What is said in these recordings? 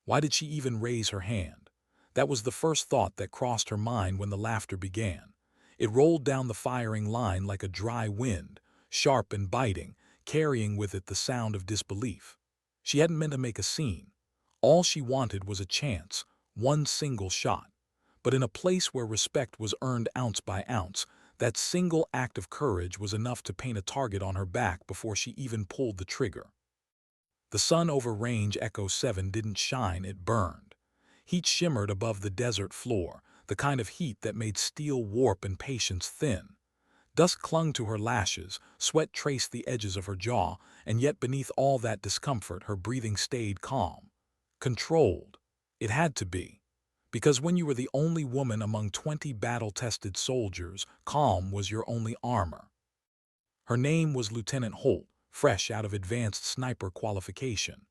Why did she even raise her hand? That was the first thought that crossed her mind when the laughter began. It rolled down the firing line like a dry wind, sharp and biting, carrying with it the sound of disbelief. She hadn't meant to make a scene. All she wanted was a chance, one single shot. But in a place where respect was earned ounce by ounce, that single act of courage was enough to paint a target on her back before she even pulled the trigger. The sun over Range Echo 7 didn't shine, it burned. Heat shimmered above the desert floor, the kind of heat that made steel warp and patience thin. Dust clung to her lashes, sweat traced the edges of her jaw, and yet beneath all that discomfort her breathing stayed calm. Controlled. It had to be. Because when you were the only woman among 20 battle-tested soldiers, calm was your only armor. Her name was Lieutenant Holt, fresh out of advanced sniper qualification.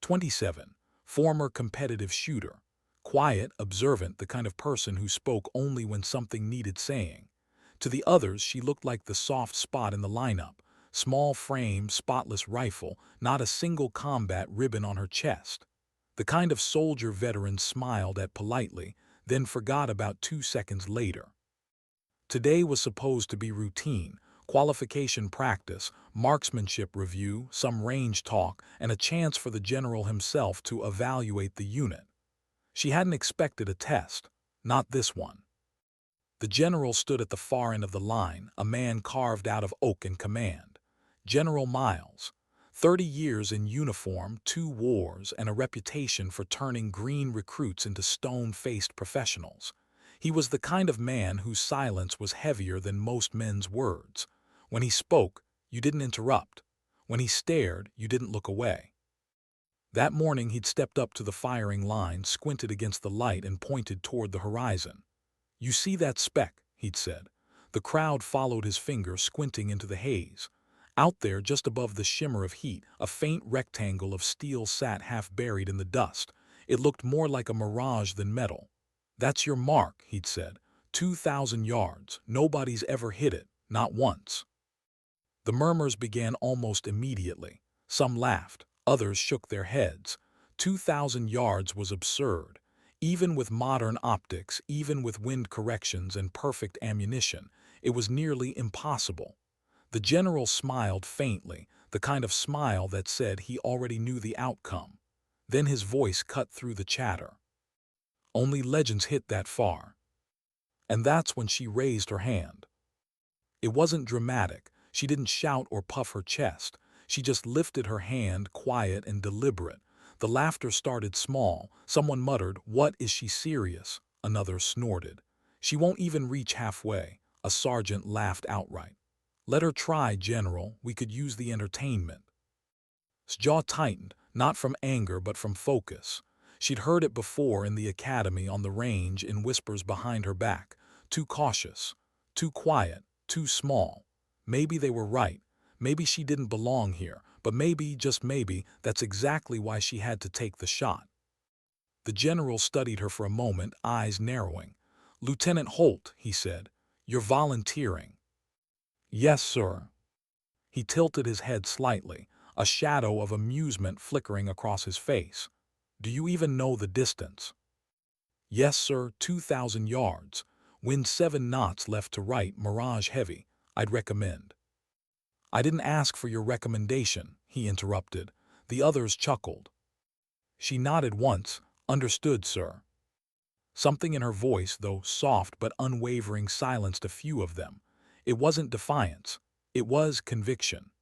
27, former competitive shooter. Quiet, observant, the kind of person who spoke only when something needed saying. To the others, she looked like the soft spot in the lineup. Small frame, spotless rifle, not a single combat ribbon on her chest. The kind of soldier veterans smiled at politely, then forgot about 2 seconds later. Today was supposed to be routine, qualification practice, marksmanship review, some range talk, and a chance for the general himself to evaluate the unit. She hadn't expected a test, not this one. The general stood at the far end of the line, a man carved out of oak in command. General Miles. 30 years in uniform, 2 wars, and a reputation for turning green recruits into stone-faced professionals. He was the kind of man whose silence was heavier than most men's words. When he spoke, you didn't interrupt. When he stared, you didn't look away. That morning he'd stepped up to the firing line, squinted against the light, and pointed toward the horizon. "You see that speck?" he'd said. The crowd followed his finger, squinting into the haze. Out there, just above the shimmer of heat, a faint rectangle of steel sat half buried in the dust. It looked more like a mirage than metal. "That's your mark," he'd said. 2,000 yards. Nobody's ever hit it, not once." The murmurs began almost immediately. Some laughed, others shook their heads. 2,000 yards was absurd. Even with modern optics, even with wind corrections and perfect ammunition, it was nearly impossible. The general smiled faintly, the kind of smile that said he already knew the outcome. Then his voice cut through the chatter. "Only legends hit that far." And that's when she raised her hand. It wasn't dramatic. She didn't shout or puff her chest. She just lifted her hand, quiet and deliberate. The laughter started small. Someone muttered, "What, is she serious?" Another snorted. "She won't even reach halfway." A sergeant laughed outright. "Let her try, General. We could use the entertainment." His jaw tightened, not from anger but from focus. She'd heard it before in the academy, on the range, in whispers behind her back. Too cautious, too quiet, too small. Maybe they were right. Maybe she didn't belong here. But maybe, just maybe, that's exactly why she had to take the shot. The general studied her for a moment, eyes narrowing. "Lieutenant Holt," he said, "you're volunteering." "Yes, sir." He tilted his head slightly, a shadow of amusement flickering across his face. "Do you even know the distance?" "Yes, sir, 2,000 yards. Wind 7 knots left to right, mirage heavy. I'd recommend." "I didn't ask for your recommendation," he interrupted. The others chuckled. She nodded once. "Understood, sir." Something in her voice, though soft but unwavering, silenced a few of them. It wasn't defiance. It was conviction.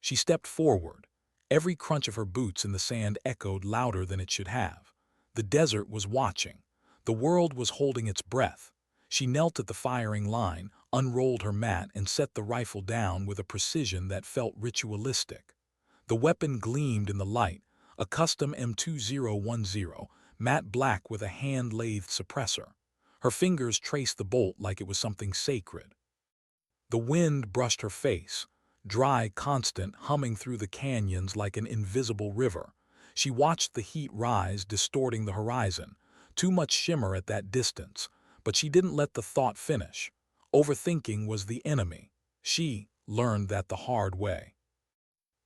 She stepped forward. Every crunch of her boots in the sand echoed louder than it should have. The desert was watching. The world was holding its breath. She knelt at the firing line, unrolled her mat, and set the rifle down with a precision that felt ritualistic. The weapon gleamed in the light, a custom M2010, matte black with a hand-lathed suppressor. Her fingers traced the bolt like it was something sacred. The wind brushed her face, dry, constant, humming through the canyons like an invisible river. She watched the heat rise, distorting the horizon. Too much shimmer at that distance. But she didn't let the thought finish. Overthinking was the enemy. She learned that the hard way.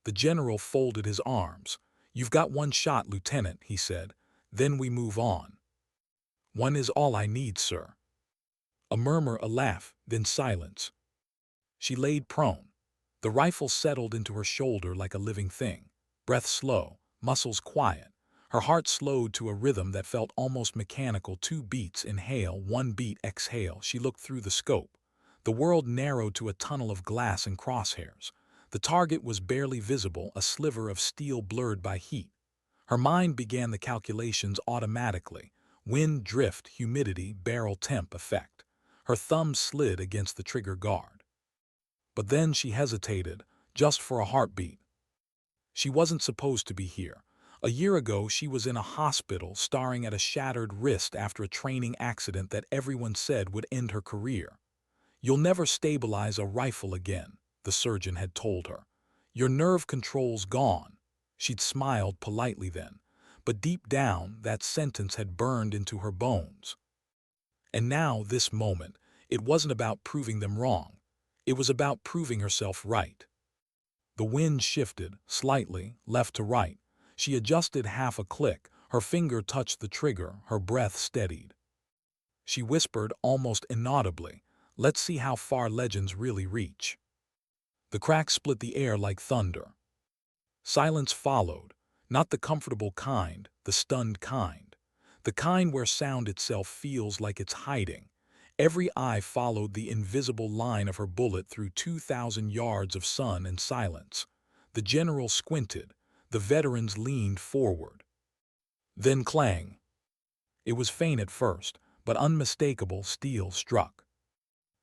The general folded his arms. "You've got one shot, Lieutenant," he said. Then we move on. One is all I need, sir. A murmur, a laugh, then silence. She laid prone. The rifle settled into her shoulder like a living thing. Breath slow, muscles quiet. Her heart slowed to a rhythm that felt almost mechanical. 2 beats, inhale, 1 beat, exhale. She looked through the scope. The world narrowed to a tunnel of glass and crosshairs. The target was barely visible, a sliver of steel blurred by heat. Her mind began the calculations automatically. Wind, drift, humidity, barrel temp, effect. Her thumb slid against the trigger guard. But then she hesitated, just for a heartbeat. She wasn't supposed to be here. A year ago, she was in a hospital staring at a shattered wrist after a training accident that everyone said would end her career. "You'll never stabilize a rifle again," the surgeon had told her. "Your nerve control's gone." She'd smiled politely then, but deep down, that sentence had burned into her bones. And now, this moment, it wasn't about proving them wrong. It was about proving herself right. The wind shifted, slightly, left to right. She adjusted half a click. Her finger touched the trigger, her breath steadied. She whispered, almost inaudibly, "Let's see how far legends really reach." The crack split the air like thunder. Silence followed, not the comfortable kind, the stunned kind. The kind where sound itself feels like it's hiding. Every eye followed the invisible line of her bullet through 2,000 yards of sun and silence. The general squinted. The veterans leaned forward. Then clang. It was faint at first, but unmistakable. Steel struck.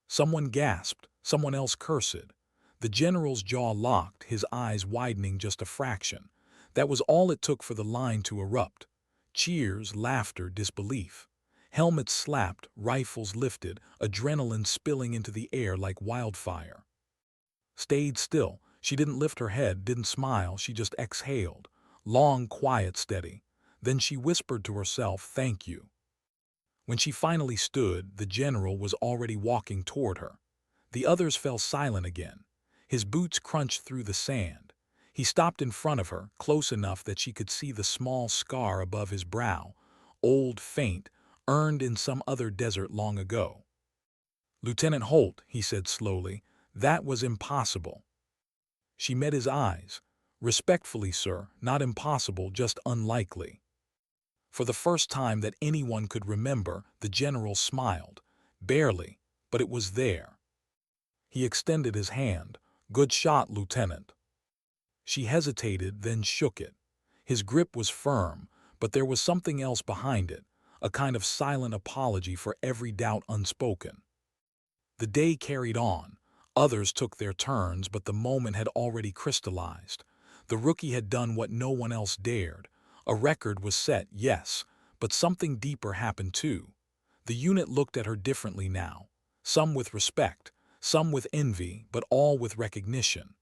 Someone gasped, someone else cursed. The general's jaw locked, his eyes widening just a fraction. That was all it took for the line to erupt. Cheers, laughter, disbelief. Helmets slapped, rifles lifted, adrenaline spilling into the air like wildfire. Stayed still. She didn't lift her head, didn't smile, she just exhaled. Long, quiet, steady. Then she whispered to herself, "Thank you." When she finally stood, the general was already walking toward her. The others fell silent again. His boots crunched through the sand. He stopped in front of her, close enough that she could see the small scar above his brow, old, faint, earned in some other desert long ago. "Lieutenant Holt," he said slowly, "that was impossible." She met his eyes. "Respectfully, sir, not impossible, just unlikely." For the first time that anyone could remember, the general smiled. Barely, but it was there. He extended his hand. "Good shot, Lieutenant." She hesitated, then shook it. His grip was firm, but there was something else behind it, a kind of silent apology for every doubt unspoken. The day carried on. Others took their turns, but the moment had already crystallized. The rookie had done what no one else dared. A record was set, yes, but something deeper happened too. The unit looked at her differently now, some with respect, some with envy, but all with recognition.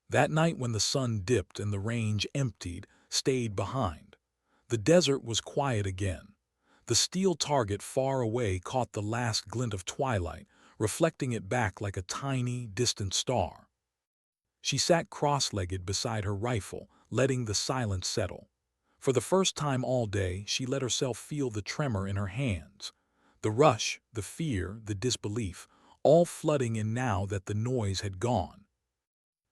That night when the sun dipped and the range emptied, stayed behind. The desert was quiet again. The steel target far away caught the last glint of twilight, reflecting it back like a tiny, distant star. She sat cross-legged beside her rifle, letting the silence settle. For the first time all day, she let herself feel the tremor in her hands. The rush, the fear, the disbelief, all flooding in now that the noise had gone.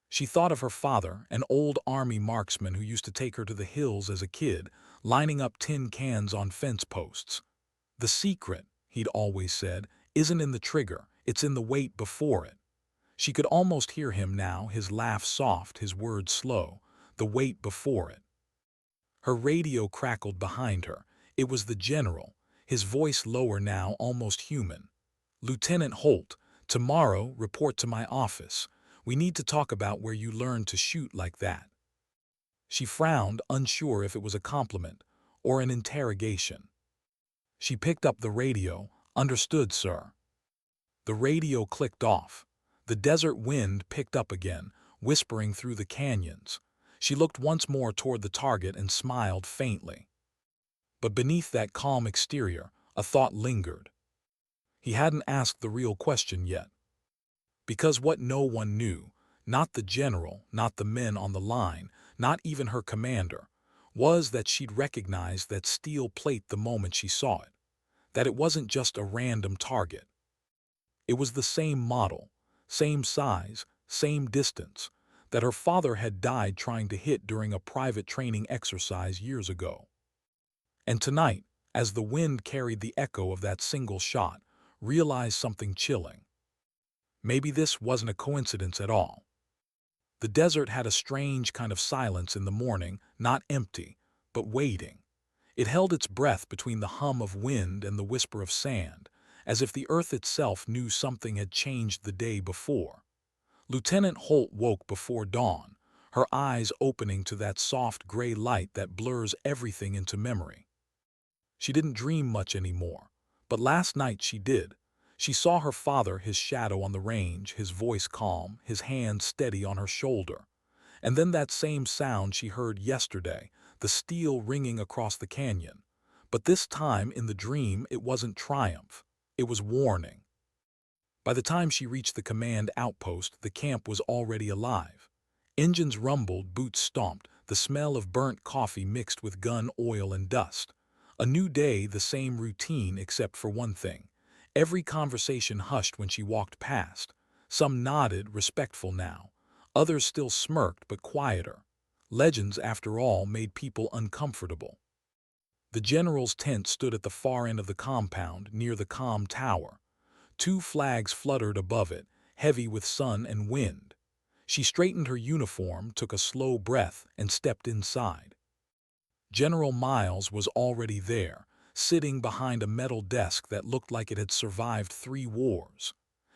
She thought of her father, an old army marksman who used to take her to the hills as a kid, lining up tin cans on fence posts. "The secret," he'd always said, "isn't in the trigger, it's in the weight before it." She could almost hear him now, his laugh soft, his words slow. The weight before it. Her radio crackled behind her. It was the general, his voice lower now, almost human. "Lieutenant Holt, tomorrow report to my office. We need to talk about where you learned to shoot like that." She frowned, unsure if it was a compliment or an interrogation. She picked up the radio. "Understood, sir." The radio clicked off. The desert wind picked up again, whispering through the canyons. She looked once more toward the target and smiled faintly. But beneath that calm exterior, a thought lingered. He hadn't asked the real question yet. Because what no one knew, not the general, not the men on the line, not even her commander, was that she'd recognized that steel plate the moment she saw it, that it wasn't just a random target. It was the same model, same size, same distance, that her father had died trying to hit during a private training exercise years ago. And tonight, as the wind carried the echo of that single shot, realized something chilling. Maybe this wasn't a coincidence at all. The desert had a strange kind of silence in the morning, not empty, but waiting. It held its breath between the hum of wind and the whisper of sand, as if the earth itself knew something had changed the day before. Lieutenant Holt woke before dawn, her eyes opening to that soft gray light that blurs everything into memory. She didn't dream much anymore, but last night she did. She saw her father, his shadow on the range, his voice calm, his hand steady on her shoulder. And then that same sound she heard yesterday, the steel ringing across the canyon. But this time in the dream it wasn't triumph, it was warning. By the time she reached the command outpost, the camp was already alive. Engines rumbled, boots stomped, the smell of burnt coffee mixed with gun oil and dust. A new day, the same routine except for one thing. Every conversation hushed when she walked past. Some nodded, respectful now. Others still smirked, but quieter. Legends, after all, made people uncomfortable. The general's tent stood at the far end of the compound, near the comm tower. Two flags fluttered above it, heavy with sun and wind. She straightened her uniform, took a slow breath, and stepped inside. General Miles was already there, sitting behind a metal desk that looked like it had survived 3 wars.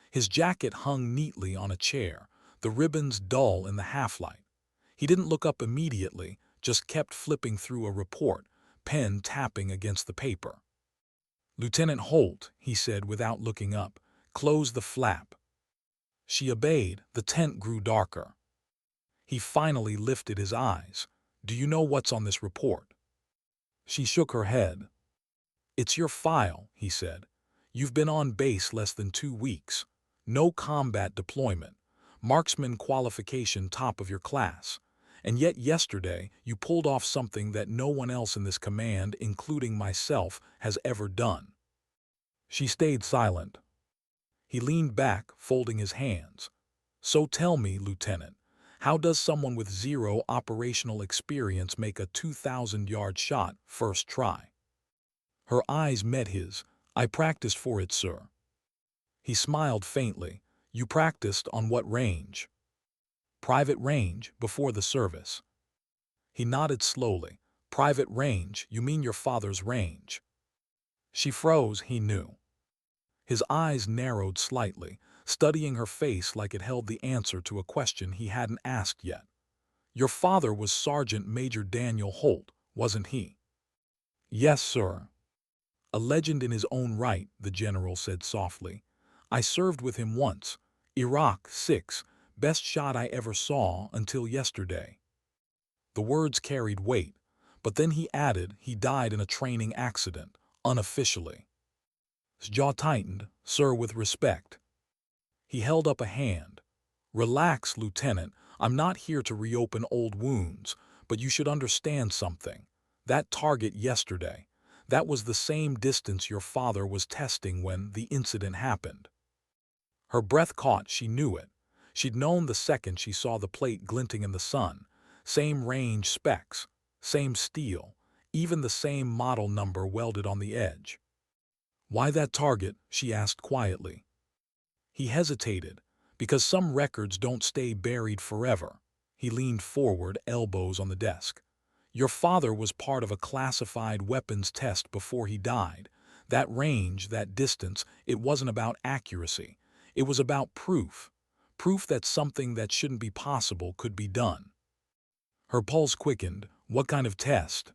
His jacket hung neatly on a chair, the ribbons dull in the half-light. He didn't look up immediately, just kept flipping through a report, pen tapping against the paper. "Lieutenant Holt," he said without looking up, "close the flap." She obeyed. The tent grew darker. He finally lifted his eyes. "Do you know what's on this report?" She shook her head. "It's your file," he said. "You've been on base less than 2 weeks. No combat deployment. Marksman qualification top of your class. And yet yesterday you pulled off something that no one else in this command, including myself, has ever done." She stayed silent. He leaned back, folding his hands. "So tell me, Lieutenant, how does someone with 0 operational experience make a 2,000-yard shot first try?" Her eyes met his. "I practiced for it, sir." He smiled faintly. "You practiced on what range?" "Private range, before the service." He nodded slowly. "Private range, you mean your father's range?" She froze, he knew. His eyes narrowed slightly, studying her face like it held the answer to a question he hadn't asked yet. "Your father was Sergeant Major Daniel Holt, wasn't he?" "Yes, sir." "A legend in his own right," the general said softly. "I served with him once. Iraq 6, best shot I ever saw until yesterday." The words carried weight, but then he added he died in a training accident, unofficially. His jaw tightened. "Sir, with respect." He held up a hand. "Relax, Lieutenant. I'm not here to reopen old wounds, but you should understand something. That target yesterday, that was the same distance your father was testing when the incident happened." Her breath caught. She knew it. She'd known the second she saw the plate glinting in the sun. Same range specs, same steel, even the same model number welded on the edge. "Why that target?" she asked quietly. He hesitated. "Because some records don't stay buried forever." He leaned forward, elbows on the desk. "Your father was part of a classified weapons test before he died. That range, that distance, it wasn't about accuracy. It was about proof. Proof that something that shouldn't be possible could be done." Her pulse quickened. "What kind of test?"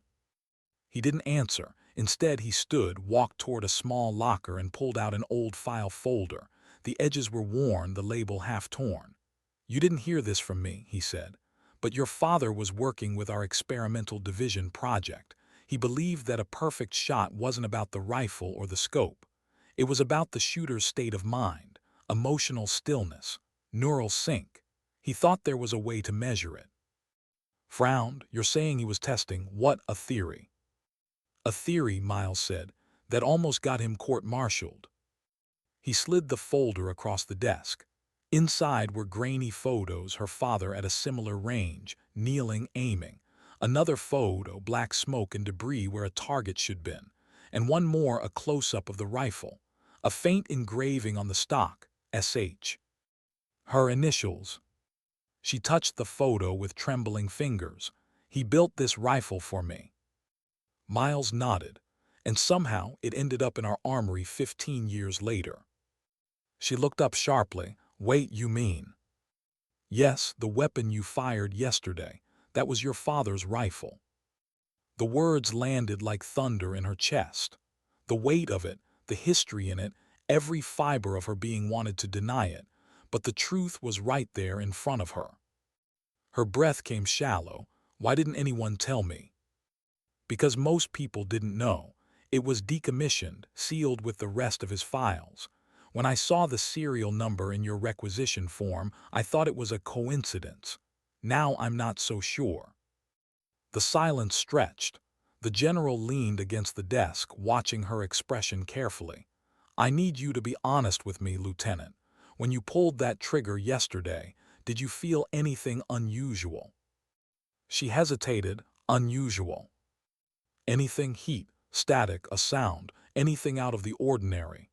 He didn't answer. Instead, he stood, walked toward a small locker and pulled out an old file folder. The edges were worn, the label half torn. "You didn't hear this from me," he said. "But your father was working with our experimental division project. He believed that a perfect shot wasn't about the rifle or the scope. It was about the shooter's state of mind, emotional stillness, neural sync. He thought there was a way to measure it." frowned. You're saying he was testing what? A theory. A theory, Miles said, that almost got him court-martialed. He slid the folder across the desk. Inside were grainy photos, her father at a similar range, kneeling, aiming. Another photo, black smoke and debris where a target should been. And one more, a close-up of the rifle. A faint engraving on the stock, SH. Her initials. She touched the photo with trembling fingers. He built this rifle for me. Miles nodded, and somehow it ended up in our armory 15 years later. She looked up sharply. Wait, you mean? Yes, the weapon you fired yesterday. That was your father's rifle. The words landed like thunder in her chest. The weight of it, the history in it, every fiber of her being wanted to deny it, but the truth was right there in front of her. Her breath came shallow. Why didn't anyone tell me? Because most people didn't know. It was decommissioned, sealed with the rest of his files. When I saw the serial number in your requisition form, I thought it was a coincidence. Now I'm not so sure. The silence stretched. The general leaned against the desk, watching her expression carefully. I need you to be honest with me, Lieutenant. When you pulled that trigger yesterday, did you feel anything unusual? She hesitated. Unusual. Anything? Heat, static, a sound, anything out of the ordinary.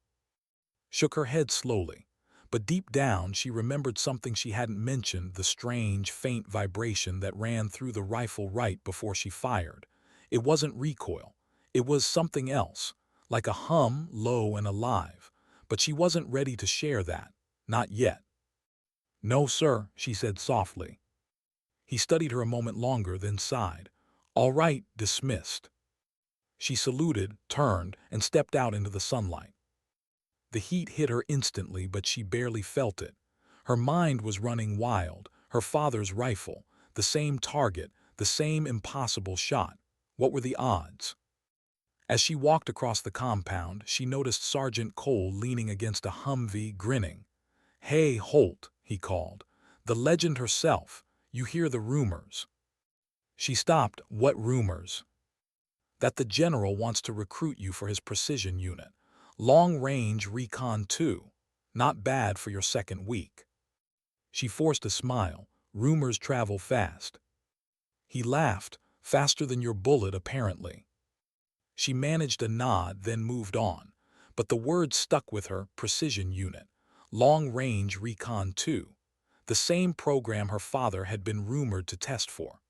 Shook her head slowly, but deep down she remembered something she hadn't mentioned, the strange, faint vibration that ran through the rifle right before she fired. It wasn't recoil. It was something else, like a hum, low and alive, but she wasn't ready to share that. Not yet. No, sir, she said softly. He studied her a moment longer, then sighed. All right, dismissed. She saluted, turned, and stepped out into the sunlight. The heat hit her instantly, but she barely felt it. Her mind was running wild. Her father's rifle, the same target, the same impossible shot. What were the odds? As she walked across the compound, she noticed Sergeant Cole leaning against a Humvee, grinning. Hey, Holt, he called. The legend herself. You hear the rumors. She stopped. What rumors? That the general wants to recruit you for his precision unit. Long-range recon too. Not bad for your second week. She forced a smile. Rumors travel fast. He laughed. Faster than your bullet, apparently. She managed a nod, then moved on. But the words stuck with her. Precision unit. Long-range recon too. The same program her father had been rumored to test for.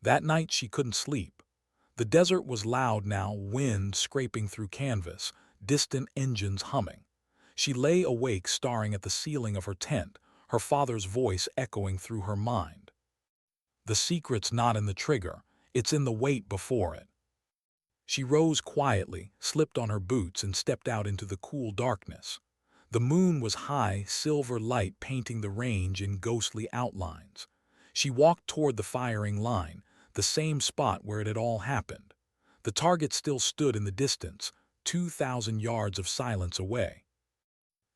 That night she couldn't sleep. The desert was loud now, wind scraping through canvas, distant engines humming. She lay awake staring at the ceiling of her tent, her father's voice echoing through her mind. The secret's not in the trigger, it's in the wait before it. She rose quietly, slipped on her boots, and stepped out into the cool darkness. The moon was high, silver light painting the range in ghostly outlines. She walked toward the firing line, the same spot where it had all happened. The target still stood in the distance, 2,000 yards of silence away.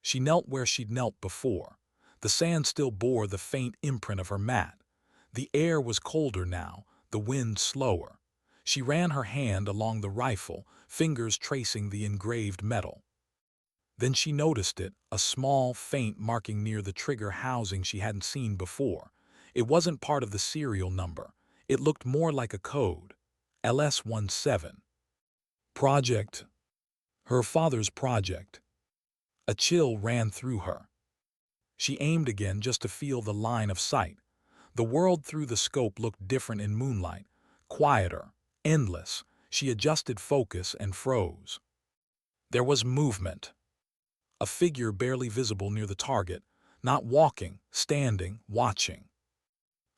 She knelt where she'd knelt before. The sand still bore the faint imprint of her mat. The air was colder now, the wind slower. She ran her hand along the rifle, fingers tracing the engraved metal. Then she noticed it, a small, faint marking near the trigger housing she hadn't seen before. It wasn't part of the serial number. It looked more like a code. LS-17. Project. Her father's project. A chill ran through her. She aimed again just to feel the line of sight. The world through the scope looked different in moonlight, quieter, endless. She adjusted focus and froze. There was movement. A figure barely visible near the target, not walking, standing, watching.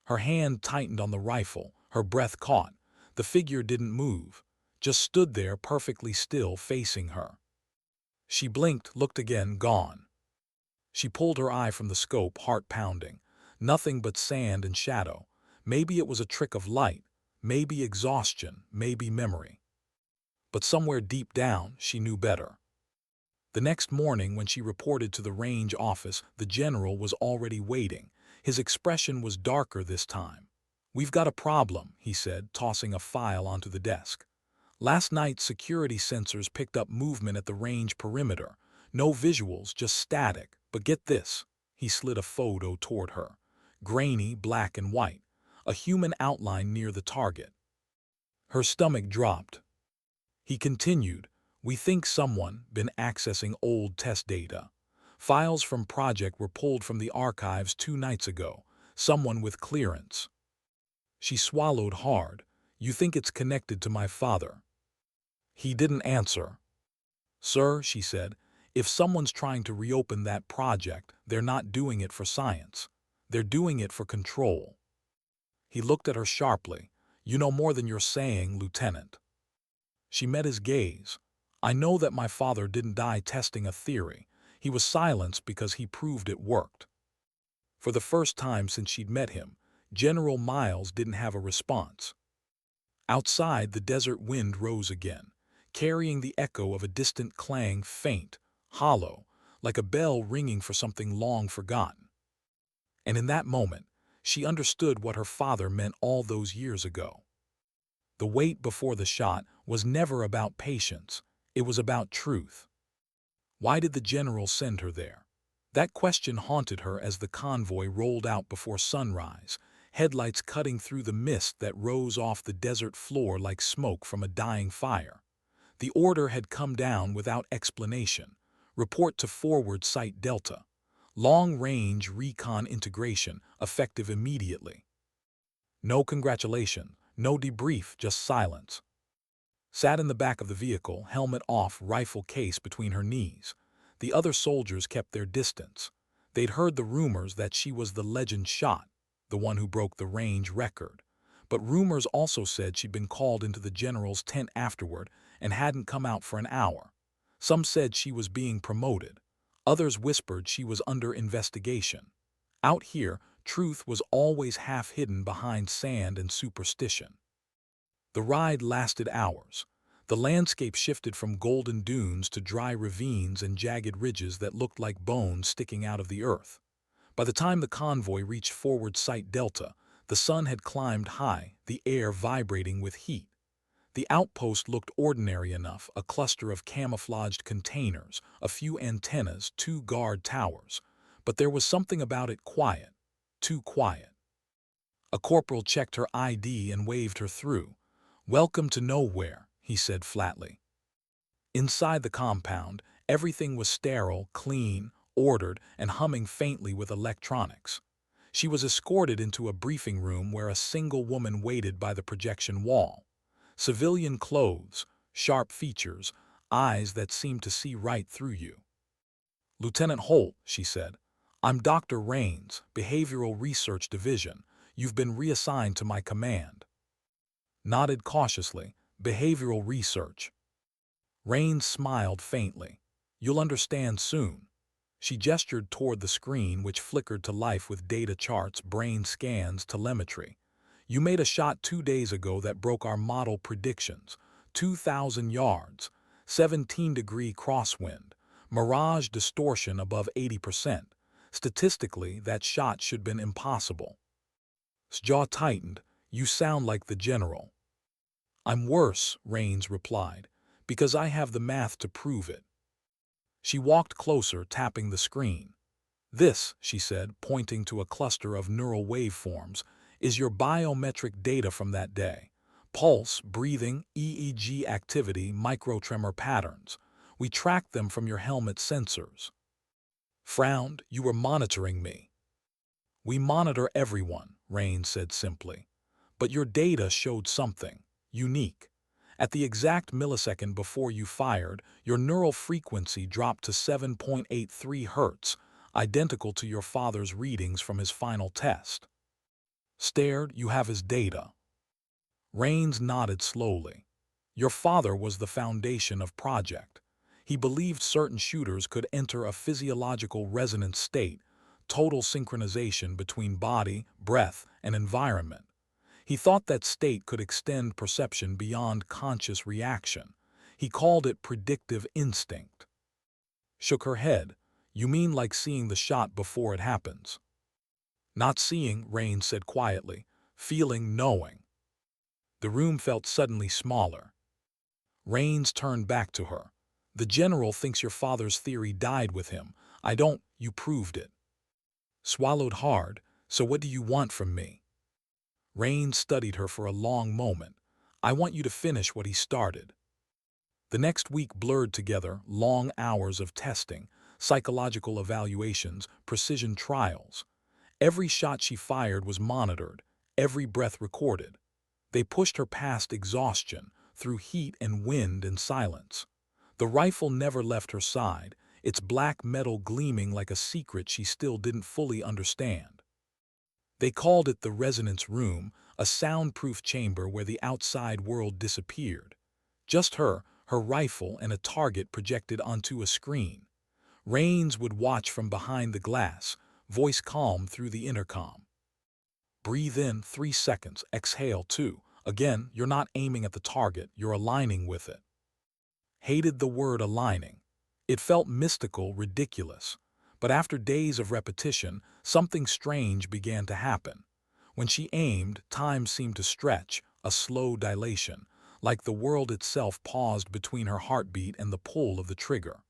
Her hand tightened on the rifle, her breath caught. The figure didn't move, just stood there perfectly still facing her. She blinked, looked again, gone. She pulled her eye from the scope, heart pounding. Nothing but sand and shadow. Maybe it was a trick of light, maybe exhaustion, maybe memory. But somewhere deep down, she knew better. The next morning, when she reported to the range office, the general was already waiting. His expression was darker this time. "We've got a problem," he said, tossing a file onto the desk. "Last night, security sensors picked up movement at the range perimeter. No visuals, just static. But get this." He slid a photo toward her. Grainy, black and white. A human outline near the target. Her stomach dropped. He continued, "We think someone been accessing old test data. Files from Project were pulled from the archives 2 nights ago. Someone with clearance." She swallowed hard. "You think it's connected to my father?" He didn't answer. "Sir," she said, "if someone's trying to reopen that project, they're not doing it for science. They're doing it for control." He looked at her sharply. "You know more than you're saying, Lieutenant." She met his gaze. "I know that my father didn't die testing a theory. He was silenced because he proved it worked." For the first time since she'd met him, General Miles didn't have a response. Outside, the desert wind rose again, carrying the echo of a distant clang, faint, hollow, like a bell ringing for something long forgotten. And in that moment, she understood what her father meant all those years ago. The wait before the shot was never about patience, it was about truth. Why did the general send her there? That question haunted her as the convoy rolled out before sunrise, headlights cutting through the mist that rose off the desert floor like smoke from a dying fire. The order had come down without explanation. Report to Forward Site Delta. Long-range recon integration, effective immediately. No congratulation, no debrief, just silence. Sat in the back of the vehicle, helmet off, rifle case between her knees. The other soldiers kept their distance. They'd heard the rumors that she was the legend shot, the one who broke the range record. But rumors also said she'd been called into the general's tent afterward and hadn't come out for an hour. Some said she was being promoted. Others whispered she was under investigation. Out here, truth was always half hidden behind sand and superstition. The ride lasted hours. The landscape shifted from golden dunes to dry ravines and jagged ridges that looked like bones sticking out of the earth. By the time the convoy reached Forward Site Delta, the sun had climbed high, the air vibrating with heat. The outpost looked ordinary enough, a cluster of camouflaged containers, a few antennas, 2 guard towers. But there was something about it quiet, too quiet. A corporal checked her ID and waved her through. "Welcome to nowhere," he said flatly. Inside the compound, everything was sterile, clean, ordered, and humming faintly with electronics. She was escorted into a briefing room where a single woman waited by the projection wall. Civilian clothes, sharp features, eyes that seemed to see right through you. "Lieutenant Holt," she said, "I'm Dr. Rains, Behavioral Research Division. You've been reassigned to my command." Nodded cautiously. "Behavioral research." Rains smiled faintly. "You'll understand soon." She gestured toward the screen, which flickered to life with data charts, brain scans, telemetry. "You made a shot 2 days ago that broke our model predictions. 2,000 yards, 17-degree crosswind, mirage distortion above 80%. Statistically, that shot should have been impossible." His jaw tightened. "You sound like the general." "I'm worse," Rains replied, "because I have the math to prove it." She walked closer, tapping the screen. "This," she said, pointing to a cluster of neural waveforms, "is your biometric data from that day. Pulse, breathing, EEG activity, microtremor patterns. We tracked them from your helmet sensors." Frowned. "You were monitoring me." "We monitor everyone," Rains said simply. "But your data showed something unique. At the exact millisecond before you fired, your neural frequency dropped to 7.83 Hz, identical to your father's readings from his final test." Stared. "You have his data." Rains nodded slowly. "Your father was the foundation of Project. He believed certain shooters could enter a physiological resonance state, total synchronization between body, breath, and environment. He thought that state could extend perception beyond conscious reaction. He called it predictive instinct." Shook her head. "You mean like seeing the shot before it happens?" "Not seeing," Rains said quietly, feeling, knowing. The room felt suddenly smaller. Rains turned back to her. The general thinks your father's theory died with him. I don't, you proved it. Swallowed hard, so what do you want from me? Rains studied her for a long moment. I want you to finish what he started. The next week blurred together, long hours of testing, psychological evaluations, precision trials. Every shot she fired was monitored, every breath recorded. They pushed her past exhaustion, through heat and wind and silence. The rifle never left her side, its black metal gleaming like a secret she still didn't fully understand. They called it the resonance room, a soundproof chamber where the outside world disappeared. Just her rifle, and a target projected onto a screen. Rains would watch from behind the glass, voice calm through the intercom. Breathe in 3 seconds, exhale 2. Again, you're not aiming at the target, you're aligning with it. Hated the word aligning. It felt mystical, ridiculous. But after days of repetition, something strange began to happen. When she aimed, time seemed to stretch, a slow dilation, like the world itself paused between her heartbeat and the pull of the trigger.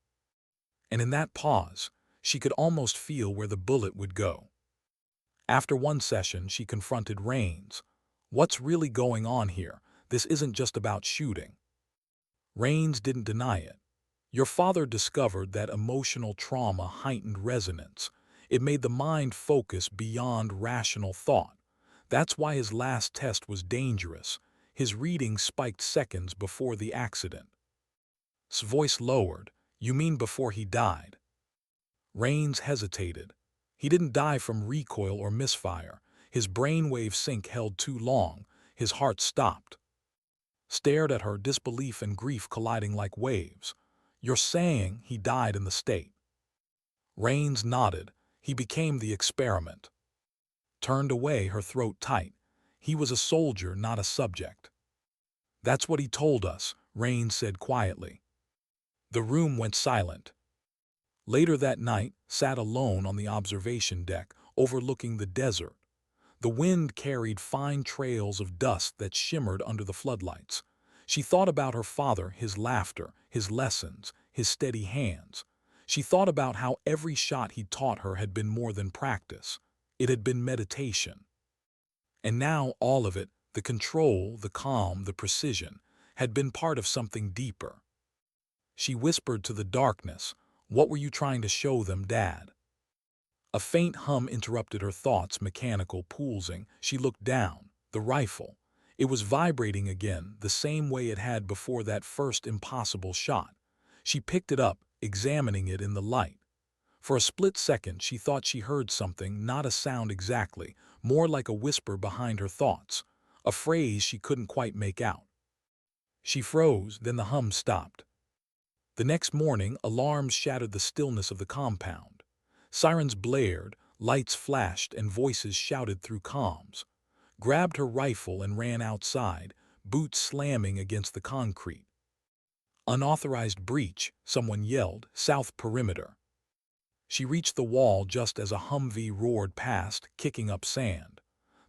And in that pause, she could almost feel where the bullet would go. After one session, she confronted Rains. What's really going on here? This isn't just about shooting. Rains didn't deny it. Your father discovered that emotional trauma heightened resonance. It made the mind focus beyond rational thought. That's why his last test was dangerous. His reading spiked seconds before the accident. His voice lowered. You mean before he died? Rains hesitated. He didn't die from recoil or misfire. His brainwave sync held too long. His heart stopped. Stared at her, disbelief and grief colliding like waves. You're saying he died in the state? Rains nodded. He became the experiment. Turned away, her throat tight. He was a soldier, not a subject. That's what he told us, Rains said quietly. The room went silent. Later that night, sat alone on the observation deck, overlooking the desert. The wind carried fine trails of dust that shimmered under the floodlights. She thought about her father, his laughter, his lessons, his steady hands. She thought about how every shot he taught her had been more than practice. It had been meditation. And now all of it, the control, the calm, the precision, had been part of something deeper. She whispered to the darkness, "What were you trying to show them, Dad?" A faint hum interrupted her thoughts, mechanical, pulsing. She looked down. The rifle. It was vibrating again, the same way it had before that first impossible shot. She picked it up, examining it in the light. For a split second, she thought she heard something, not a sound exactly, more like a whisper behind her thoughts, a phrase she couldn't quite make out. She froze, then the hum stopped. The next morning, alarms shattered the stillness of the compound. Sirens blared, lights flashed, and voices shouted through comms. Grabbed her rifle and ran outside, boots slamming against the concrete. Unauthorized breach, someone yelled, south perimeter. She reached the wall just as a Humvee roared past, kicking up sand.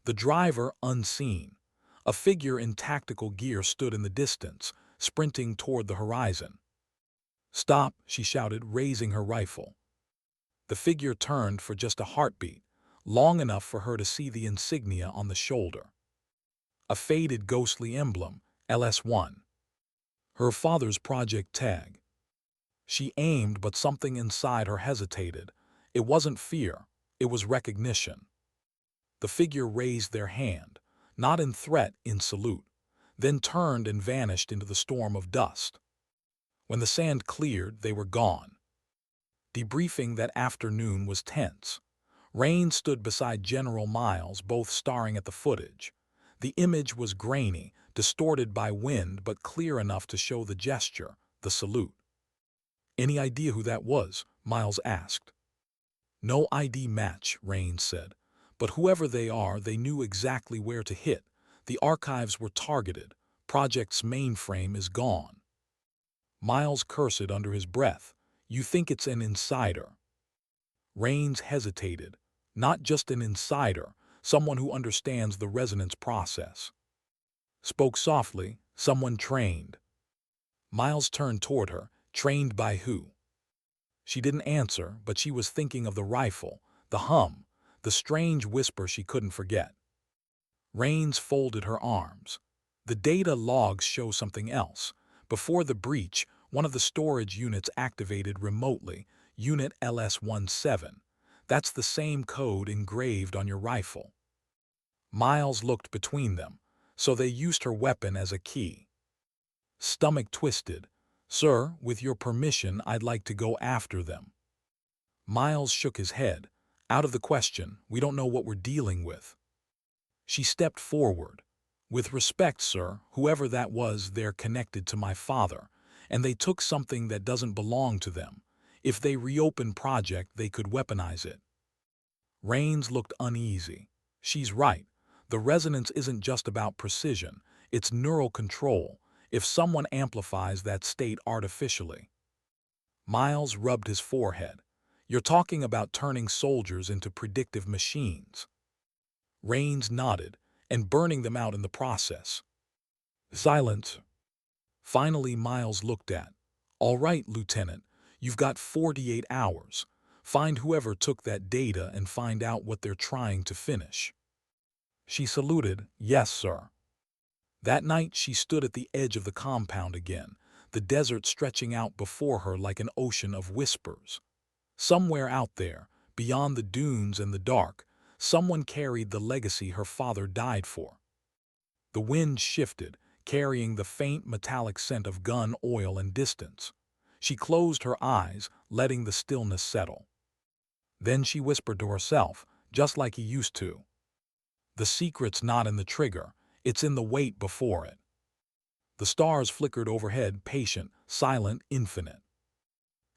The driver unseen. A figure in tactical gear stood in the distance, sprinting toward the horizon. "Stop," she shouted, raising her rifle. The figure turned for just a heartbeat, long enough for her to see the insignia on the shoulder. A faded, ghostly emblem, LS1. Her father's project tag. She aimed, but something inside her hesitated. It wasn't fear, it was recognition. The figure raised their hand, not in threat, in salute, then turned and vanished into the storm of dust. When the sand cleared, they were gone. Debriefing that afternoon was tense. Rains stood beside General Miles, both staring at the footage. The image was grainy, distorted by wind, but clear enough to show the gesture, the salute. "Any idea who that was?" Miles asked. "No ID match," Rains said. "But whoever they are, they knew exactly where to hit. The archives were targeted. Project's mainframe is gone." Miles cursed under his breath. "You think it's an insider?" Rains hesitated. Not just an insider, someone who understands the resonance process. Spoke softly, someone trained. Miles turned toward her. Trained by who? She didn't answer, but she was thinking of the rifle, the hum, the strange whisper she couldn't forget. Rains folded her arms. The data logs show something else. Before the breach, one of the storage units activated remotely, Unit LS-17. That's the same code engraved on your rifle. Miles looked between them, so they used her weapon as a key. Stomach twisted. Sir, with your permission, I'd like to go after them. Miles shook his head. Out of the question, we don't know what we're dealing with. She stepped forward. With respect, sir, whoever that was, they're connected to my father, and they took something that doesn't belong to them. If they reopen Project, they could weaponize it. Rains looked uneasy. She's right. The resonance isn't just about precision, it's neural control, if someone amplifies that state artificially. Miles rubbed his forehead. You're talking about turning soldiers into predictive machines. Rains nodded, and burning them out in the process. Silence. Finally, Miles looked at. All right, Lieutenant, you've got 48 hours. Find whoever took that data and find out what they're trying to finish. She saluted. Yes, sir. That night she stood at the edge of the compound again, the desert stretching out before her like an ocean of whispers. Somewhere out there, beyond the dunes and the dark, someone carried the legacy her father died for. The wind shifted, carrying the faint metallic scent of gun oil and distance. She closed her eyes, letting the stillness settle. Then she whispered to herself, just like he used to. The secret's not in the trigger, it's in the wait before it. The stars flickered overhead, patient, silent, infinite.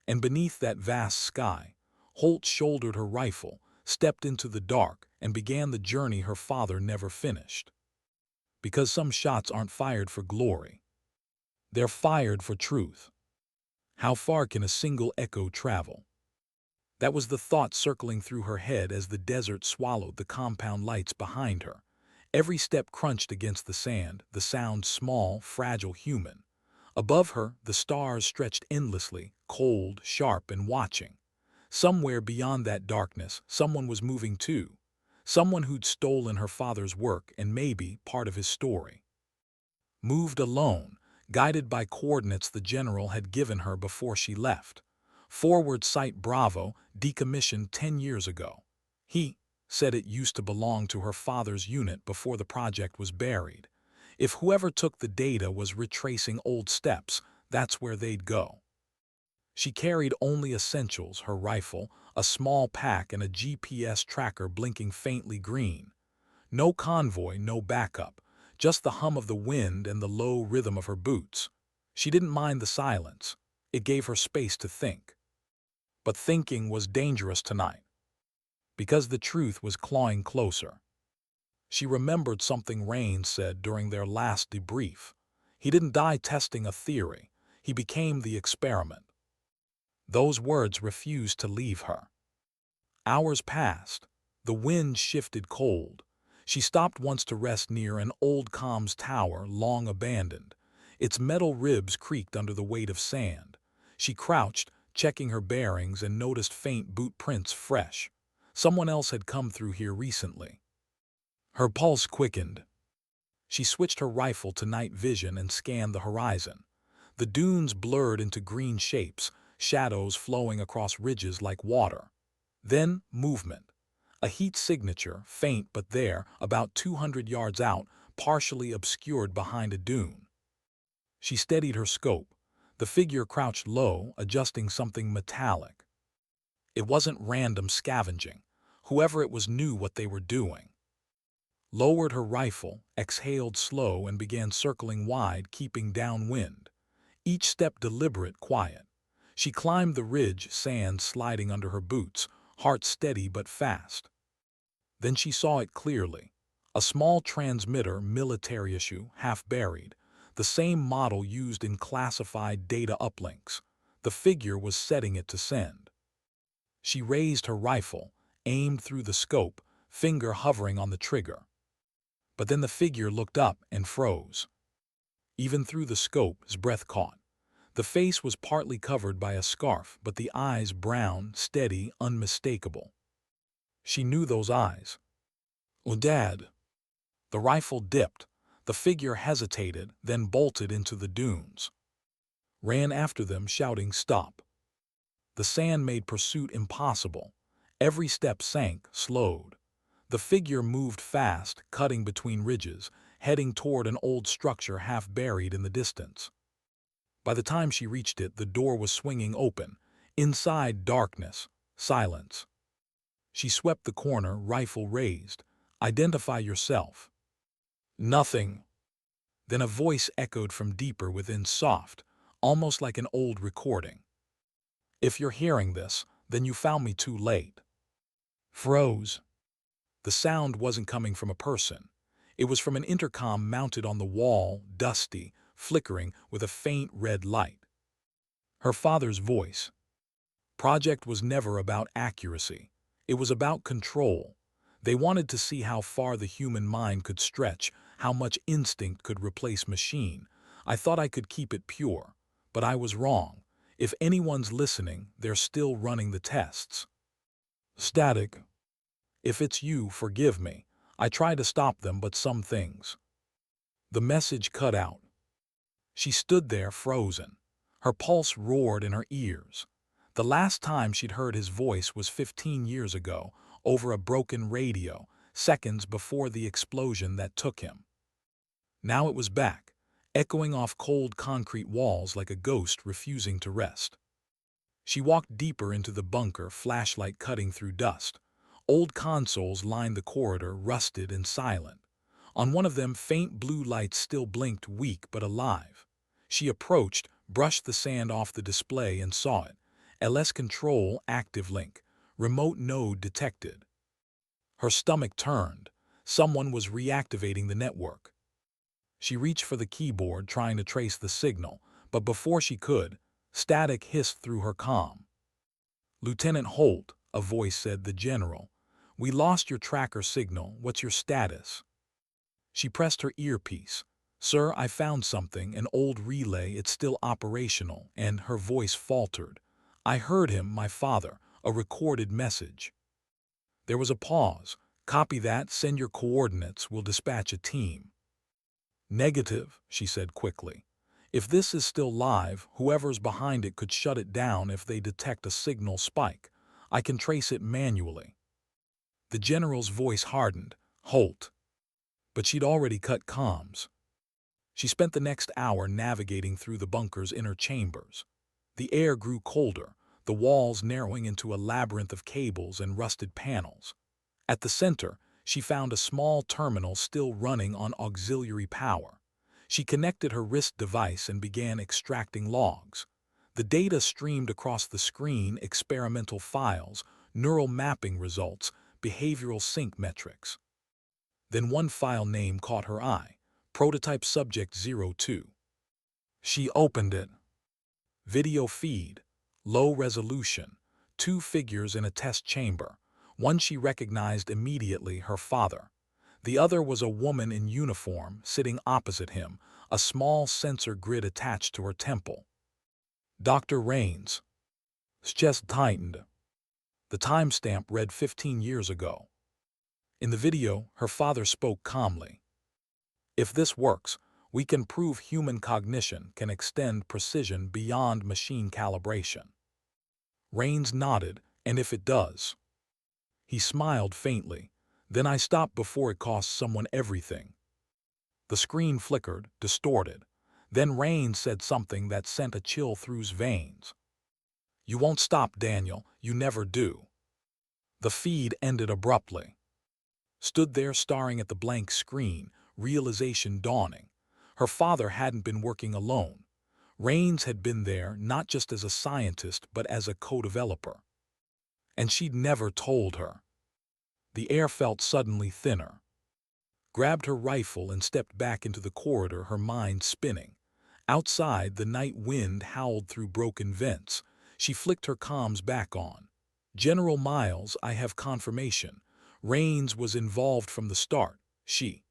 And beneath that vast sky, Holt shouldered her rifle, stepped into the dark, and began the journey her father never finished. Because some shots aren't fired for glory. They're fired for truth. How far can a single echo travel? That was the thought circling through her head as the desert swallowed the compound lights behind her. Every step crunched against the sand, the sound small, fragile, human. Above her, the stars stretched endlessly, cold, sharp, and watching. Somewhere beyond that darkness, someone was moving too. Someone who'd stolen her father's work and maybe part of his story. Moved alone, guided by coordinates the general had given her before she left. Forward Site Bravo, decommissioned 10 years ago. He said it used to belong to her father's unit before the project was buried. If whoever took the data was retracing old steps, that's where they'd go. She carried only essentials, her rifle, a small pack, and a GPS tracker blinking faintly green. No convoy, no backup, just the hum of the wind and the low rhythm of her boots. She didn't mind the silence. It gave her space to think. But thinking was dangerous tonight, because the truth was clawing closer. She remembered something Rains said during their last debrief. He didn't die testing a theory. He became the experiment. Those words refused to leave her. Hours passed. The wind shifted cold. She stopped once to rest near an old comms tower long abandoned. Its metal ribs creaked under the weight of sand. She crouched, checking her bearings, and noticed faint boot prints fresh. Someone else had come through here recently. Her pulse quickened. She switched her rifle to night vision and scanned the horizon. The dunes blurred into green shapes, shadows flowing across ridges like water. Then movement. A heat signature, faint but there, about 200 yards out, partially obscured behind a dune. She steadied her scope. The figure crouched low, adjusting something metallic. It wasn't random scavenging. Whoever it was knew what they were doing. Lowered her rifle, exhaled slow, and began circling wide, keeping downwind. Each step deliberate, quiet. She climbed the ridge, sand sliding under her boots, heart steady but fast. Then she saw it clearly. A small transmitter, military issue, half buried. The same model used in classified data uplinks. The figure was setting it to send. She raised her rifle, aimed through the scope, finger hovering on the trigger. But then the figure looked up and froze. Even through the scope, his breath caught. The face was partly covered by a scarf, but the eyes brown, steady, unmistakable. She knew those eyes. "Oh, Dad." The rifle dipped. The figure hesitated, then bolted into the dunes. Ran after them, shouting, "Stop." The sand made pursuit impossible. Every step sank, slowed. The figure moved fast, cutting between ridges, heading toward an old structure half buried in the distance. By the time she reached it, the door was swinging open. Inside, darkness, silence. She swept the corner, rifle raised. "Identify yourself." "Nothing." Then a voice echoed from deeper within, soft, almost like an old recording. "If you're hearing this, then you found me too late." Froze. The sound wasn't coming from a person. It was from an intercom mounted on the wall, dusty, flickering with a faint red light. Her father's voice. Project was never about accuracy. It was about control. They wanted to see how far the human mind could stretch, how much instinct could replace machine. "I thought I could keep it pure, but I was wrong. If anyone's listening, they're still running the tests." Static. "If it's you, forgive me. I try to stop them, but some things." The message cut out. She stood there frozen. Her pulse roared in her ears. The last time she'd heard his voice was 15 years ago, over a broken radio, seconds before the explosion that took him. Now it was back, echoing off cold concrete walls like a ghost refusing to rest. She walked deeper into the bunker, flashlight cutting through dust. Old consoles lined the corridor, rusted and silent. On one of them, faint blue lights still blinked, weak but alive. She approached, brushed the sand off the display, and saw it. LS Control active link. Remote node detected. Her stomach turned. Someone was reactivating the network. She reached for the keyboard, trying to trace the signal, but before she could, static hissed through her comm. "Lieutenant Holt," a voice said, "the general. We lost your tracker signal. What's your status?" She pressed her earpiece. "Sir, I found something, an old relay. It's still operational," and her voice faltered. "I heard him, my father, a recorded message." There was a pause. "Copy that, send your coordinates, we'll dispatch a team." "Negative," she said quickly. "If this is still live, whoever's behind it could shut it down if they detect a signal spike. I can trace it manually." The general's voice hardened. "Holt." But she'd already cut comms. She spent the next hour navigating through the bunker's inner chambers. The air grew colder, the walls narrowing into a labyrinth of cables and rusted panels. At the center, she found a small terminal still running on auxiliary power. She connected her wrist device and began extracting logs. The data streamed across the screen: experimental files, neural mapping results, behavioral sync metrics. Then one file name caught her eye: Prototype Subject 02. She opened it. Video feed, low resolution, 2 figures in a test chamber. One she recognized immediately, her father. The other was a woman in uniform, sitting opposite him, a small sensor grid attached to her temple. "Dr. Rains." His chest tightened. The timestamp read 15 years ago. In the video, her father spoke calmly. "If this works, we can prove human cognition can extend precision beyond machine calibration." Rains nodded. "And if it does?" He smiled faintly. "Then I stop before it costs someone everything." The screen flickered, distorted. Then Rains said something that sent a chill through his veins. "You won't stop, Daniel. You never do." The feed ended abruptly. Stood there staring at the blank screen, realization dawning. Her father hadn't been working alone. Rains had been there not just as a scientist but as a co-developer. And she'd never told her. The air felt suddenly thinner. Grabbed her rifle and stepped back into the corridor, her mind spinning. Outside, the night wind howled through broken vents. She flicked her comms back on. "General Miles, I have confirmation. Rains was involved from the start. She.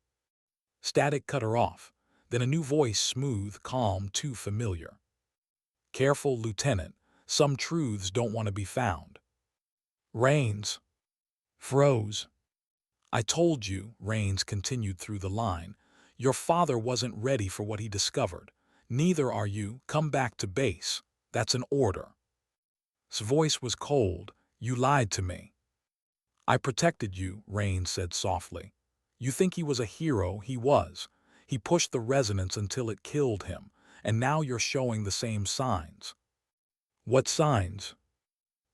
Static cut her off. Then a new voice, smooth, calm, too familiar. Careful, Lieutenant. Some truths don't want to be found. Rains froze. I told you, Rains continued through the line. Your father wasn't ready for what he discovered. Neither are you. Come back to base. That's an order. His voice was cold. You lied to me. I protected you, Rains said softly. You think he was a hero? He was. He pushed the resonance until it killed him, and now you're showing the same signs. What signs?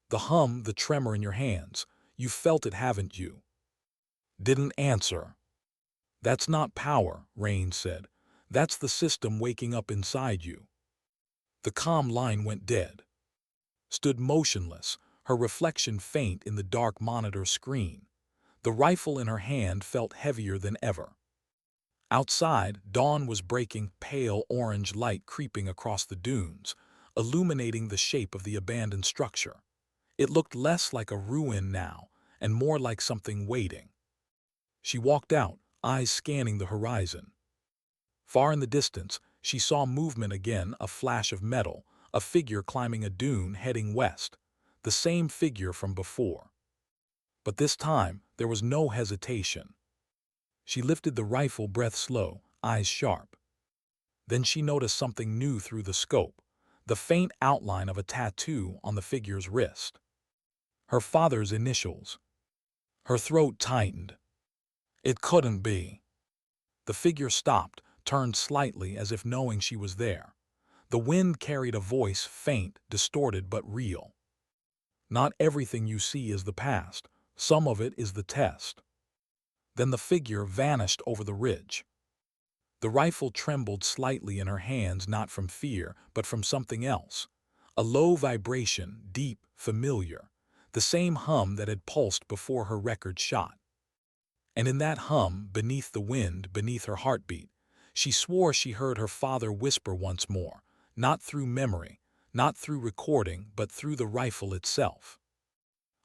The hum, the tremor in your hands. You felt it, haven't you? Didn't answer. That's not power, Rains said. That's the system waking up inside you. The comm line went dead. Stood motionless, her reflection faint in the dark monitor screen. The rifle in her hand felt heavier than ever. Outside, dawn was breaking, pale orange light creeping across the dunes, illuminating the shape of the abandoned structure. It looked less like a ruin now, and more like something waiting. She walked out, eyes scanning the horizon. Far in the distance, she saw movement again, a flash of metal, a figure climbing a dune heading west, the same figure from before. But this time, there was no hesitation. She lifted the rifle, breath slow, eyes sharp. Then she noticed something new through the scope, the faint outline of a tattoo on the figure's wrist. Her father's initials. Her throat tightened. It couldn't be. The figure stopped, turned slightly as if knowing she was there. The wind carried a voice, faint, distorted but real. Not everything you see is the past. Some of it is the test. Then the figure vanished over the ridge. The rifle trembled slightly in her hands, not from fear, but from something else. A low vibration, deep, familiar. The same hum that had pulsed before her record shot. And in that hum, beneath the wind, beneath her heartbeat, she swore she heard her father whisper once more, not through memory, not through recording, but through the rifle itself.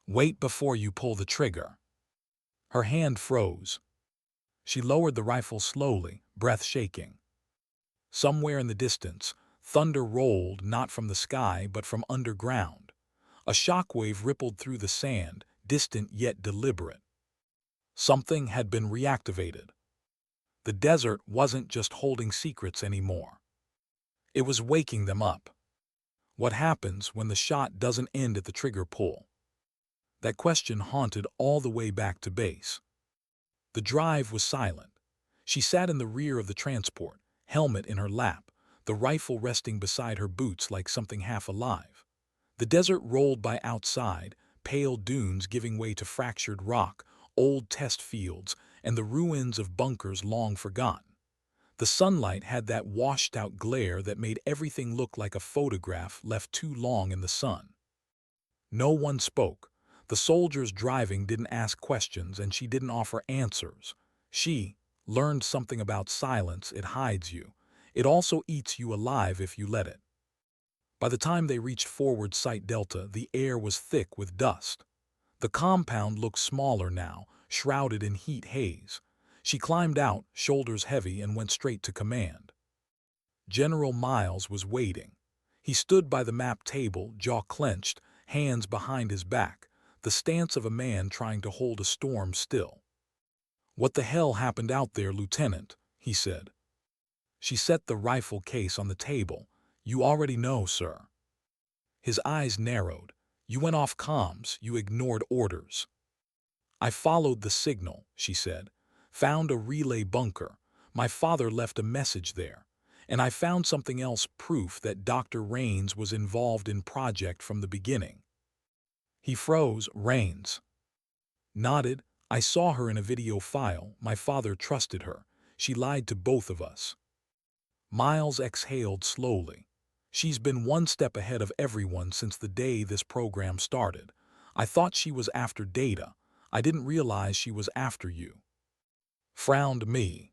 Wait before you pull the trigger. Her hand froze. She lowered the rifle slowly, breath shaking. Somewhere in the distance, thunder rolled not from the sky but from underground. A shockwave rippled through the sand, distant yet deliberate. Something had been reactivated. The desert wasn't just holding secrets anymore. It was waking them up. What happens when the shot doesn't end at the trigger pull? That question haunted all the way back to base. The drive was silent. She sat in the rear of the transport, helmet in her lap, the rifle resting beside her boots like something half alive. The desert rolled by outside, pale dunes giving way to fractured rock, old test fields, and the ruins of bunkers long forgotten. The sunlight had that washed-out glare that made everything look like a photograph left too long in the sun. No one spoke. The soldiers driving didn't ask questions, and she didn't offer answers. She learned something about silence. It hides you. It also eats you alive if you let it. By the time they reached Forward Site Delta, the air was thick with dust. The compound looked smaller now, shrouded in heat haze. She climbed out, shoulders heavy, and went straight to command. General Miles was waiting. He stood by the map table, jaw clenched, hands behind his back, the stance of a man trying to hold a storm still. "What the hell happened out there, Lieutenant?" he said. She set the rifle case on the table. "You already know, sir." His eyes narrowed. "You went off comms. You ignored orders." "I followed the signal," she said. "Found a relay bunker. My father left a message there. And I found something else, proof that Dr. Rains was involved in project from the beginning." He froze. Rains nodded. "I saw her in a video file. My father trusted her. She lied to both of us." Miles exhaled slowly. "She's been one step ahead of everyone since the day this program started. I thought she was after Data. I didn't realize she was after you." Frowned me.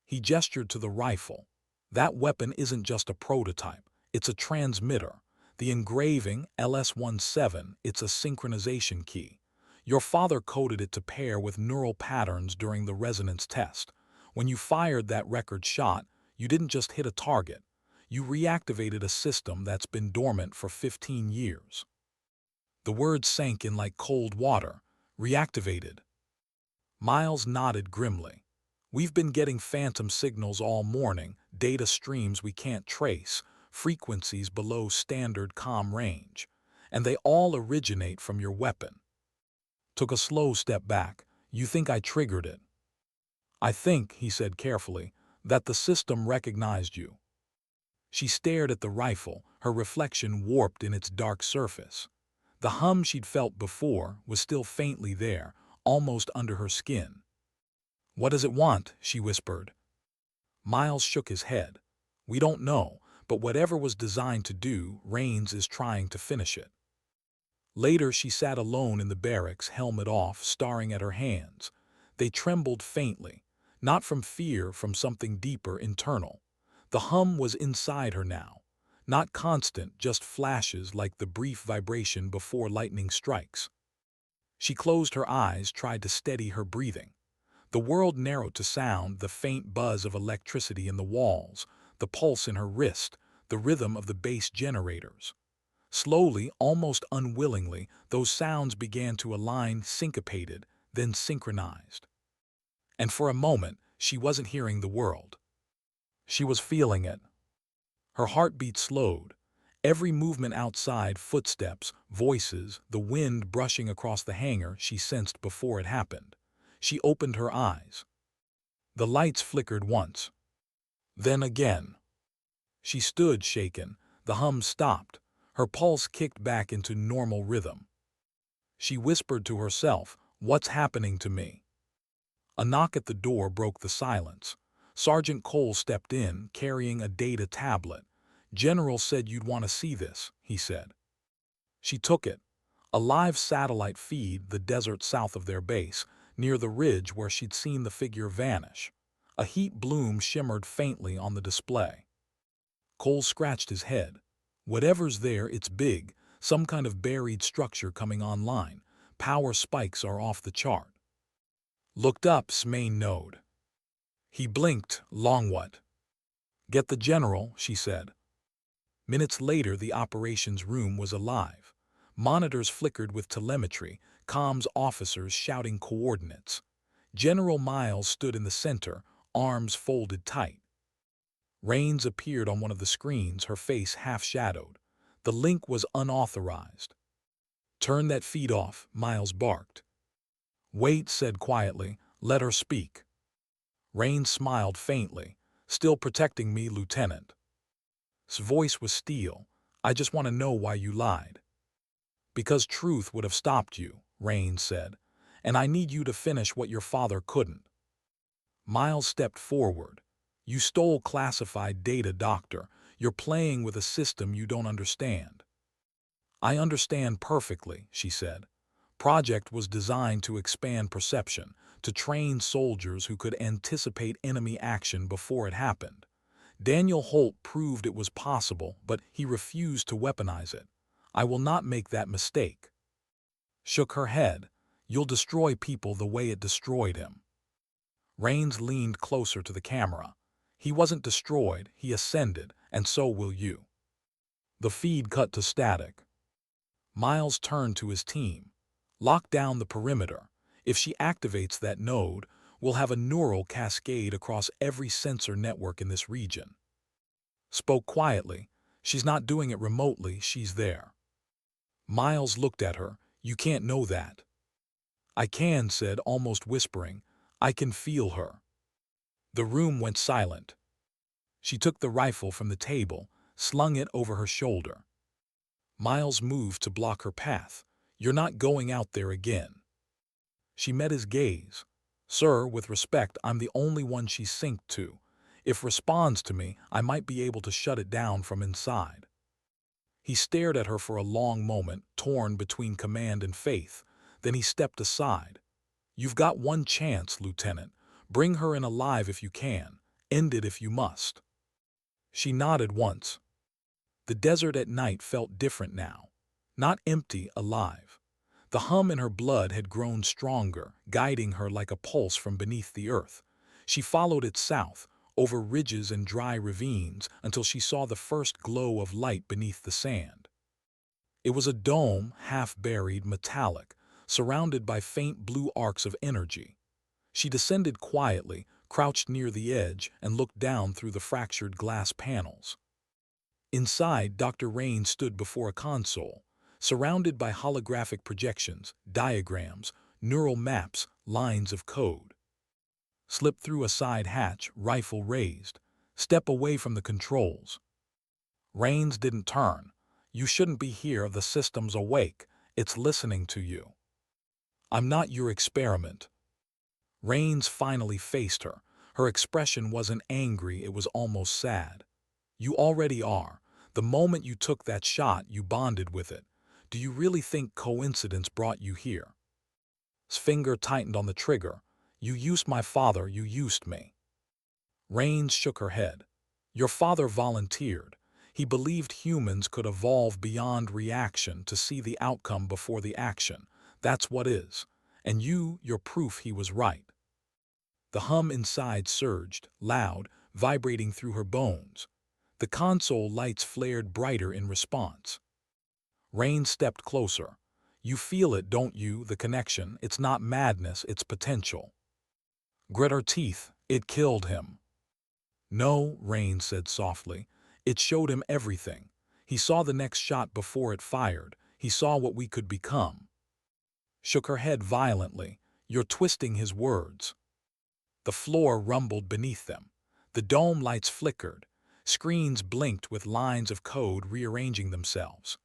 He gestured to the rifle. "That weapon isn't just a prototype. It's a transmitter. The engraving, LS-17, it's a synchronization key. Your father coded it to pair with neural patterns during the resonance test. When you fired that record shot, you didn't just hit a target. You reactivated a system that's been dormant for 15 years. The words sank in like cold water. Reactivated. Miles nodded grimly. We've been getting phantom signals all morning, data streams we can't trace, frequencies below standard comm range. And they all originate from your weapon. Took a slow step back. You think I triggered it? I think, he said carefully, that the system recognized you. She stared at the rifle, her reflection warped in its dark surface. The hum she'd felt before was still faintly there, almost under her skin. What does it want? She whispered. Miles shook his head. We don't know, but whatever was designed to do, Rains is trying to finish it. Later she sat alone in the barracks, helmet off, staring at her hands. They trembled faintly, not from fear, from something deeper, internal. The hum was inside her now. Not constant, just flashes like the brief vibration before lightning strikes. She closed her eyes, tried to steady her breathing. The world narrowed to sound, the faint buzz of electricity in the walls, the pulse in her wrist, the rhythm of the base generators. Slowly, almost unwillingly, those sounds began to align, syncopated, then synchronized. And for a moment, she wasn't hearing the world. She was feeling it. Her heartbeat slowed. Every movement outside, footsteps, voices, the wind brushing across the hangar, she sensed before it happened. She opened her eyes. The lights flickered once. Then again. She stood shaken. The hum stopped. Her pulse kicked back into normal rhythm. She whispered to herself, "What's happening to me?" A knock at the door broke the silence. Sergeant Cole stepped in, carrying a data tablet. "General said you'd want to see this," he said. She took it. A live satellite feed, the desert south of their base, near the ridge where she'd seen the figure vanish. A heat bloom shimmered faintly on the display. Cole scratched his head. Whatever's there, it's big, some kind of buried structure coming online. Power spikes are off the chart. Looked up's main node. He blinked. Long what? Get the general, she said. Minutes later, the operations room was alive. Monitors flickered with telemetry, comms officers shouting coordinates. General Miles stood in the center, arms folded tight. Rains appeared on one of the screens, her face half-shadowed. The link was unauthorized. "Turn that feed off," Miles barked. "Wait," said quietly. "Let her speak." Rains smiled faintly. "Still protecting me, Lieutenant." His voice was steel. "I just want to know why you lied." "Because truth would have stopped you," Rains said. "And I need you to finish what your father couldn't." Miles stepped forward. "You stole classified data, Doctor. You're playing with a system you don't understand." "I understand perfectly," she said. "Project was designed to expand perception, to train soldiers who could anticipate enemy action before it happened. Daniel Holt proved it was possible, but he refused to weaponize it. I will not make that mistake." Shook her head. "You'll destroy people the way it destroyed him." Rains leaned closer to the camera. "He wasn't destroyed, he ascended, and so will you." The feed cut to static. Miles turned to his team. "Lock down the perimeter. If she activates that node, we'll have a neural cascade across every sensor network in this region." Spoke quietly. "She's not doing it remotely, she's there." Miles looked at her. "You can't know that." "I can," said, almost whispering. "I can feel her." The room went silent. She took the rifle from the table, slung it over her shoulder. Miles moved to block her path. "You're not going out there again." She met his gaze. "Sir, with respect, I'm the only one she's synced to. If responds to me, I might be able to shut it down from inside." He stared at her for a long moment, torn between command and faith. Then he stepped aside. "You've got one chance, Lieutenant. Bring her in alive if you can. End it if you must." She nodded once. The desert at night felt different now. Not empty, alive. The hum in her blood had grown stronger, guiding her like a pulse from beneath the earth. She followed it south, over ridges and dry ravines, until she saw the first glow of light beneath the sand. It was a dome, half-buried, metallic, surrounded by faint blue arcs of energy. She descended quietly, crouched near the edge, and looked down through the fractured glass panels. Inside, Dr. Rain stood before a console, surrounded by holographic projections, diagrams, neural maps, lines of code. Slip through a side hatch, rifle raised. Step away from the controls. Rains didn't turn. You shouldn't be here, the system's awake. It's listening to you. I'm not your experiment. Rains finally faced her. Her expression wasn't angry, it was almost sad. You already are. The moment you took that shot, you bonded with it. Do you really think coincidence brought you here? His finger tightened on the trigger. You used my father, you used me. Rains shook her head. Your father volunteered. He believed humans could evolve beyond reaction to see the outcome before the action. That's what is. And you're proof he was right. The hum inside surged, loud, vibrating through her bones. The console lights flared brighter in response. Rain stepped closer. You feel it, don't you, the connection? It's not madness, it's potential. Grit her teeth. It killed him. No, Rain said softly. It showed him everything. He saw the next shot before it fired. He saw what we could become. Shook her head violently. You're twisting his words. The floor rumbled beneath them. The dome lights flickered. Screens blinked with lines of code rearranging themselves.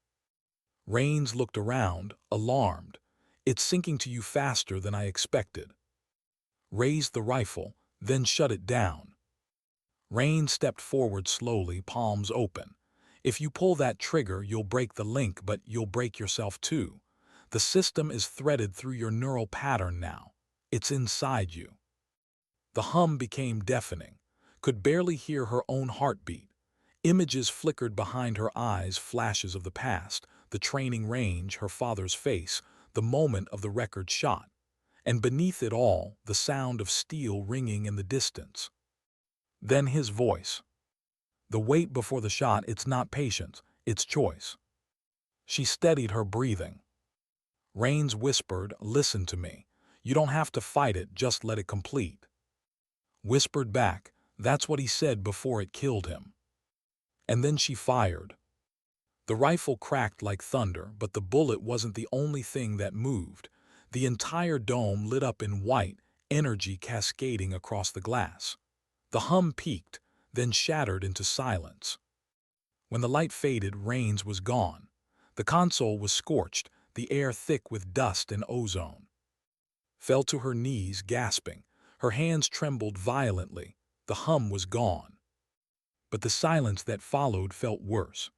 Rains looked around, alarmed. It's sinking to you faster than I expected. Raised the rifle, then shut it down. Rain stepped forward slowly, palms open. If you pull that trigger, you'll break the link, but you'll break yourself too. The system is threaded through your neural pattern now. It's inside you. The hum became deafening. Could barely hear her own heartbeat. Images flickered behind her eyes, flashes of the past, the training range, her father's face, the moment of the record shot. And beneath it all, the sound of steel ringing in the distance. Then his voice. The wait before the shot, it's not patience, it's choice. She steadied her breathing. Rains whispered, listen to me. You don't have to fight it, just let it complete. Whispered back, that's what he said before it killed him. And then she fired. The rifle cracked like thunder, but the bullet wasn't the only thing that moved. The entire dome lit up in white, energy cascading across the glass. The hum peaked, then shattered into silence. When the light faded, Rains was gone. The console was scorched, the air thick with dust and ozone. Fell to her knees, gasping. Her hands trembled violently. The hum was gone. But the silence that followed felt worse.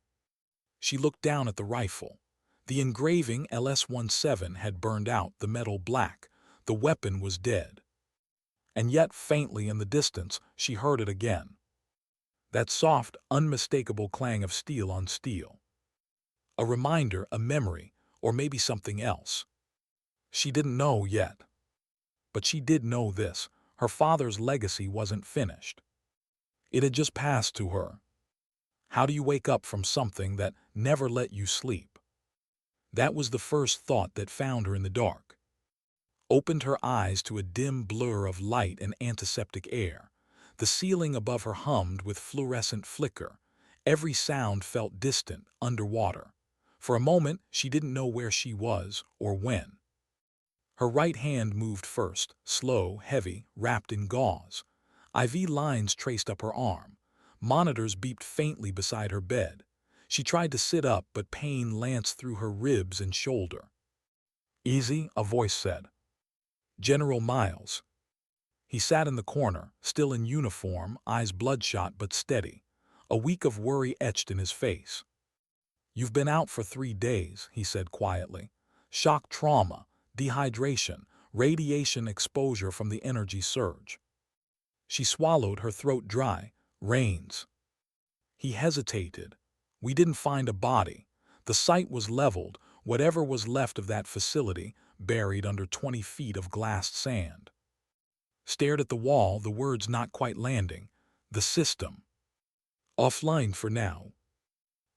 She looked down at the rifle. The engraving LS-17 had burned out, the metal black. The weapon was dead. And yet, faintly in the distance, she heard it again. That soft, unmistakable clang of steel on steel. A reminder, a memory, or maybe something else. She didn't know yet. But she did know this. Her father's legacy wasn't finished. It had just passed to her. How do you wake up from something that never let you sleep? That was the first thought that found her in the dark. Opened her eyes to a dim blur of light and antiseptic air. The ceiling above her hummed with fluorescent flicker. Every sound felt distant, underwater. For a moment, she didn't know where she was or when. Her right hand moved first, slow, heavy, wrapped in gauze. IV lines traced up her arm. Monitors beeped faintly beside her bed. She tried to sit up, but pain lanced through her ribs and shoulder. Easy, a voice said. General Miles. He sat in the corner, still in uniform, eyes bloodshot but steady. A week of worry etched in his face. You've been out for 3 days, he said quietly. Shock trauma, dehydration, radiation exposure from the energy surge. She swallowed, her throat dry. Rains. He hesitated. We didn't find a body. The site was leveled. whatever was left of that facility, buried under 20 feet of glassed sand. Stared at the wall, the words not quite landing. The system. Offline for now.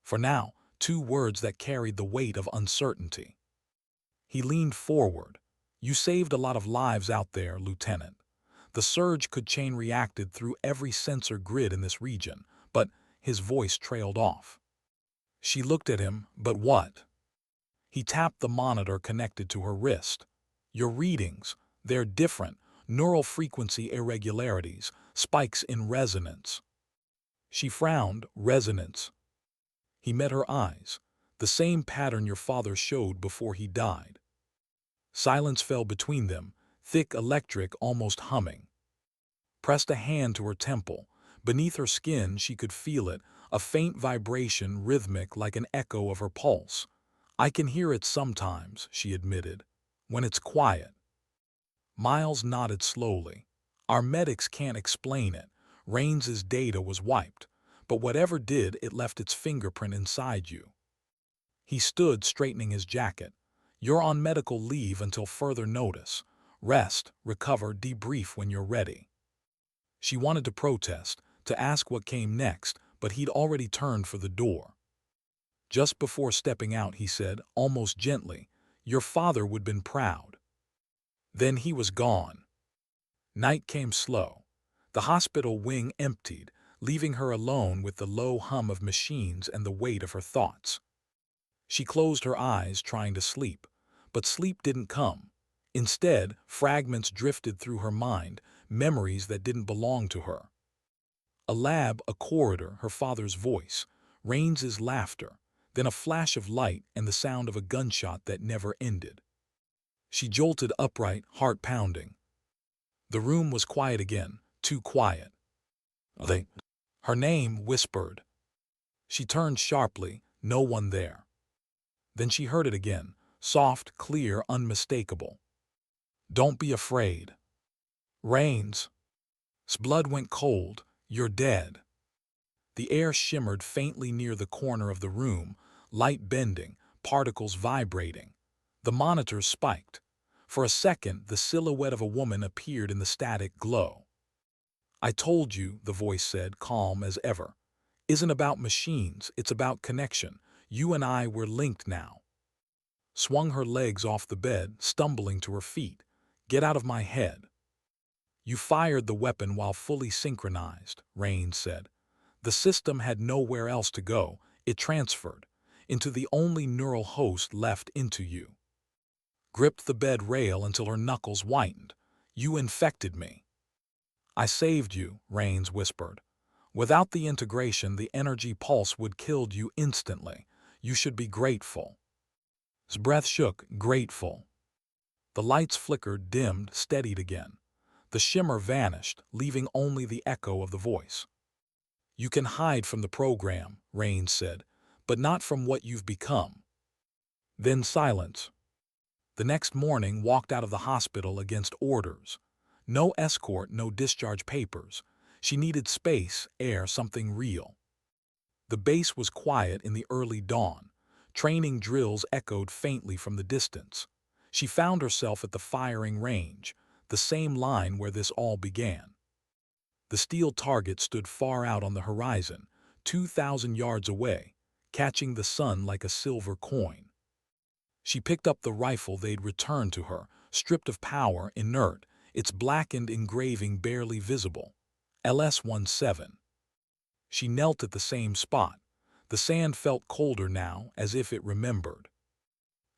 For now, two words that carried the weight of uncertainty. He leaned forward. You saved a lot of lives out there, Lieutenant. The surge could chain reacted through every sensor grid in this region, but his voice trailed off. She looked at him, but what? He tapped the monitor connected to her wrist. Your readings, they're different. Neural frequency irregularities, spikes in resonance. She frowned. Resonance. He met her eyes. The same pattern your father showed before he died. Silence fell between them, thick, electric, almost humming. Pressed a hand to her temple. Beneath her skin she could feel it, a faint vibration, rhythmic like an echo of her pulse. I can hear it sometimes, she admitted, when it's quiet. Miles nodded slowly. Our medics can't explain it. Raines's data was wiped, but whatever did, it left its fingerprint inside you. He stood, straightening his jacket. You're on medical leave until further notice. Rest, recover, debrief when you're ready. She wanted to protest, to ask what came next, but he'd already turned for the door. Just before stepping out, he said, almost gently, your father would have been proud. Then he was gone. Night came slow. The hospital wing emptied, leaving her alone with the low hum of machines and the weight of her thoughts. She closed her eyes, trying to sleep, but sleep didn't come. Instead, fragments drifted through her mind, memories that didn't belong to her. A lab, a corridor, her father's voice, Raines's laughter, then a flash of light and the sound of a gunshot that never ended. She jolted upright, heart pounding. The room was quiet again, too quiet. Her name whispered. She turned sharply, no one there. Then she heard it again, soft, clear, unmistakable. Don't be afraid. Raines. Blood went cold. You're dead. The air shimmered faintly near the corner of the room, light bending, particles vibrating. The monitors spiked. For a second, the silhouette of a woman appeared in the static glow. I told you, the voice said, calm as ever. Isn't about machines, it's about connection. You and I were linked now. Swung her legs off the bed, stumbling to her feet. Get out of my head. You fired the weapon while fully synchronized, Raines said. The system had nowhere else to go. It transferred into the only neural host left into you. Gripped the bed rail until her knuckles whitened. You infected me. I saved you, Raines whispered. Without the integration, the energy pulse would killed you instantly. You should be grateful. His breath shook, grateful. The lights flickered, dimmed, steadied again. The shimmer vanished, leaving only the echo of the voice. You can hide from the program, Raines said, but not from what you've become. Then silence. The next morning walked out of the hospital against orders. No escort, no discharge papers. She needed space, air, something real. The base was quiet in the early dawn. Training drills echoed faintly from the distance. She found herself at the firing range, the same line where this all began. The steel target stood far out on the horizon, 2,000 yards away, catching the sun like a silver coin. She picked up the rifle they'd returned to her, stripped of power, inert, its blackened engraving barely visible. LS-17. She knelt at the same spot. The sand felt colder now, as if it remembered.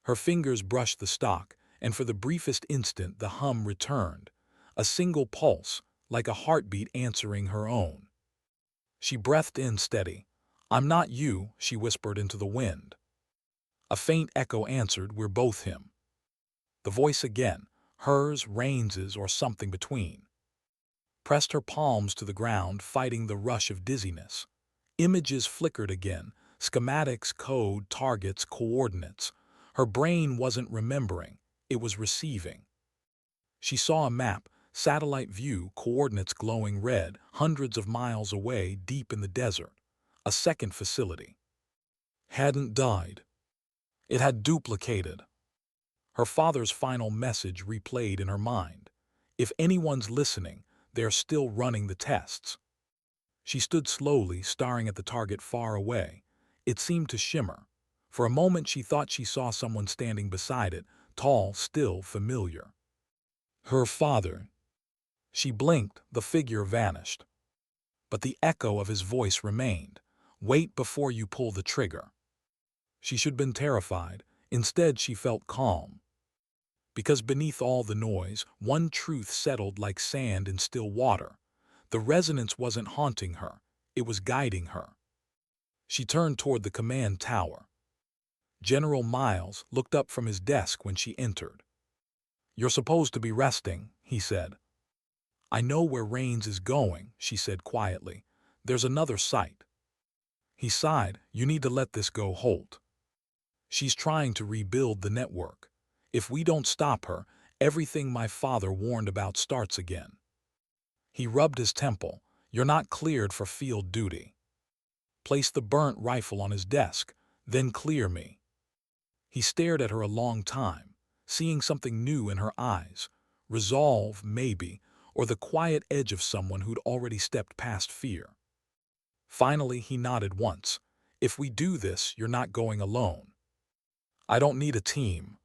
Her fingers brushed the stock, and for the briefest instant the hum returned, a single pulse, like a heartbeat answering her own. She breathed in steady. I'm not you, she whispered into the wind. A faint echo answered, we're both him. The voice again, hers, Raines's, or something between. Pressed her palms to the ground, fighting the rush of dizziness. Images flickered again, schematics, code, targets, coordinates. Her brain wasn't remembering, it was receiving. She saw a map, satellite view, coordinates glowing red, hundreds of miles away, deep in the desert. A second facility. Hadn't died. It had duplicated. Her father's final message replayed in her mind. If anyone's listening, they're still running the tests. She stood slowly, staring at the target far away. It seemed to shimmer. For a moment she thought she saw someone standing beside it, tall, still, familiar. Her father. She blinked, the figure vanished. But the echo of his voice remained. Wait before you pull the trigger. She should have been terrified. Instead, she felt calm. Because beneath all the noise, one truth settled like sand in still water. The resonance wasn't haunting her, it was guiding her. She turned toward the command tower. General Miles looked up from his desk when she entered. "You're supposed to be resting," he said. "I know where Rains is going," she said quietly. "There's another site." He sighed. "You need to let this go, Holt. She's trying to rebuild the network. If we don't stop her, everything my father warned about starts again." He rubbed his temple. "You're not cleared for field duty." Place the burnt rifle on his desk, then clear me. He stared at her a long time, seeing something new in her eyes. Resolve, maybe, or the quiet edge of someone who'd already stepped past fear. Finally, he nodded once. "If we do this, you're not going alone." "I don't need a team."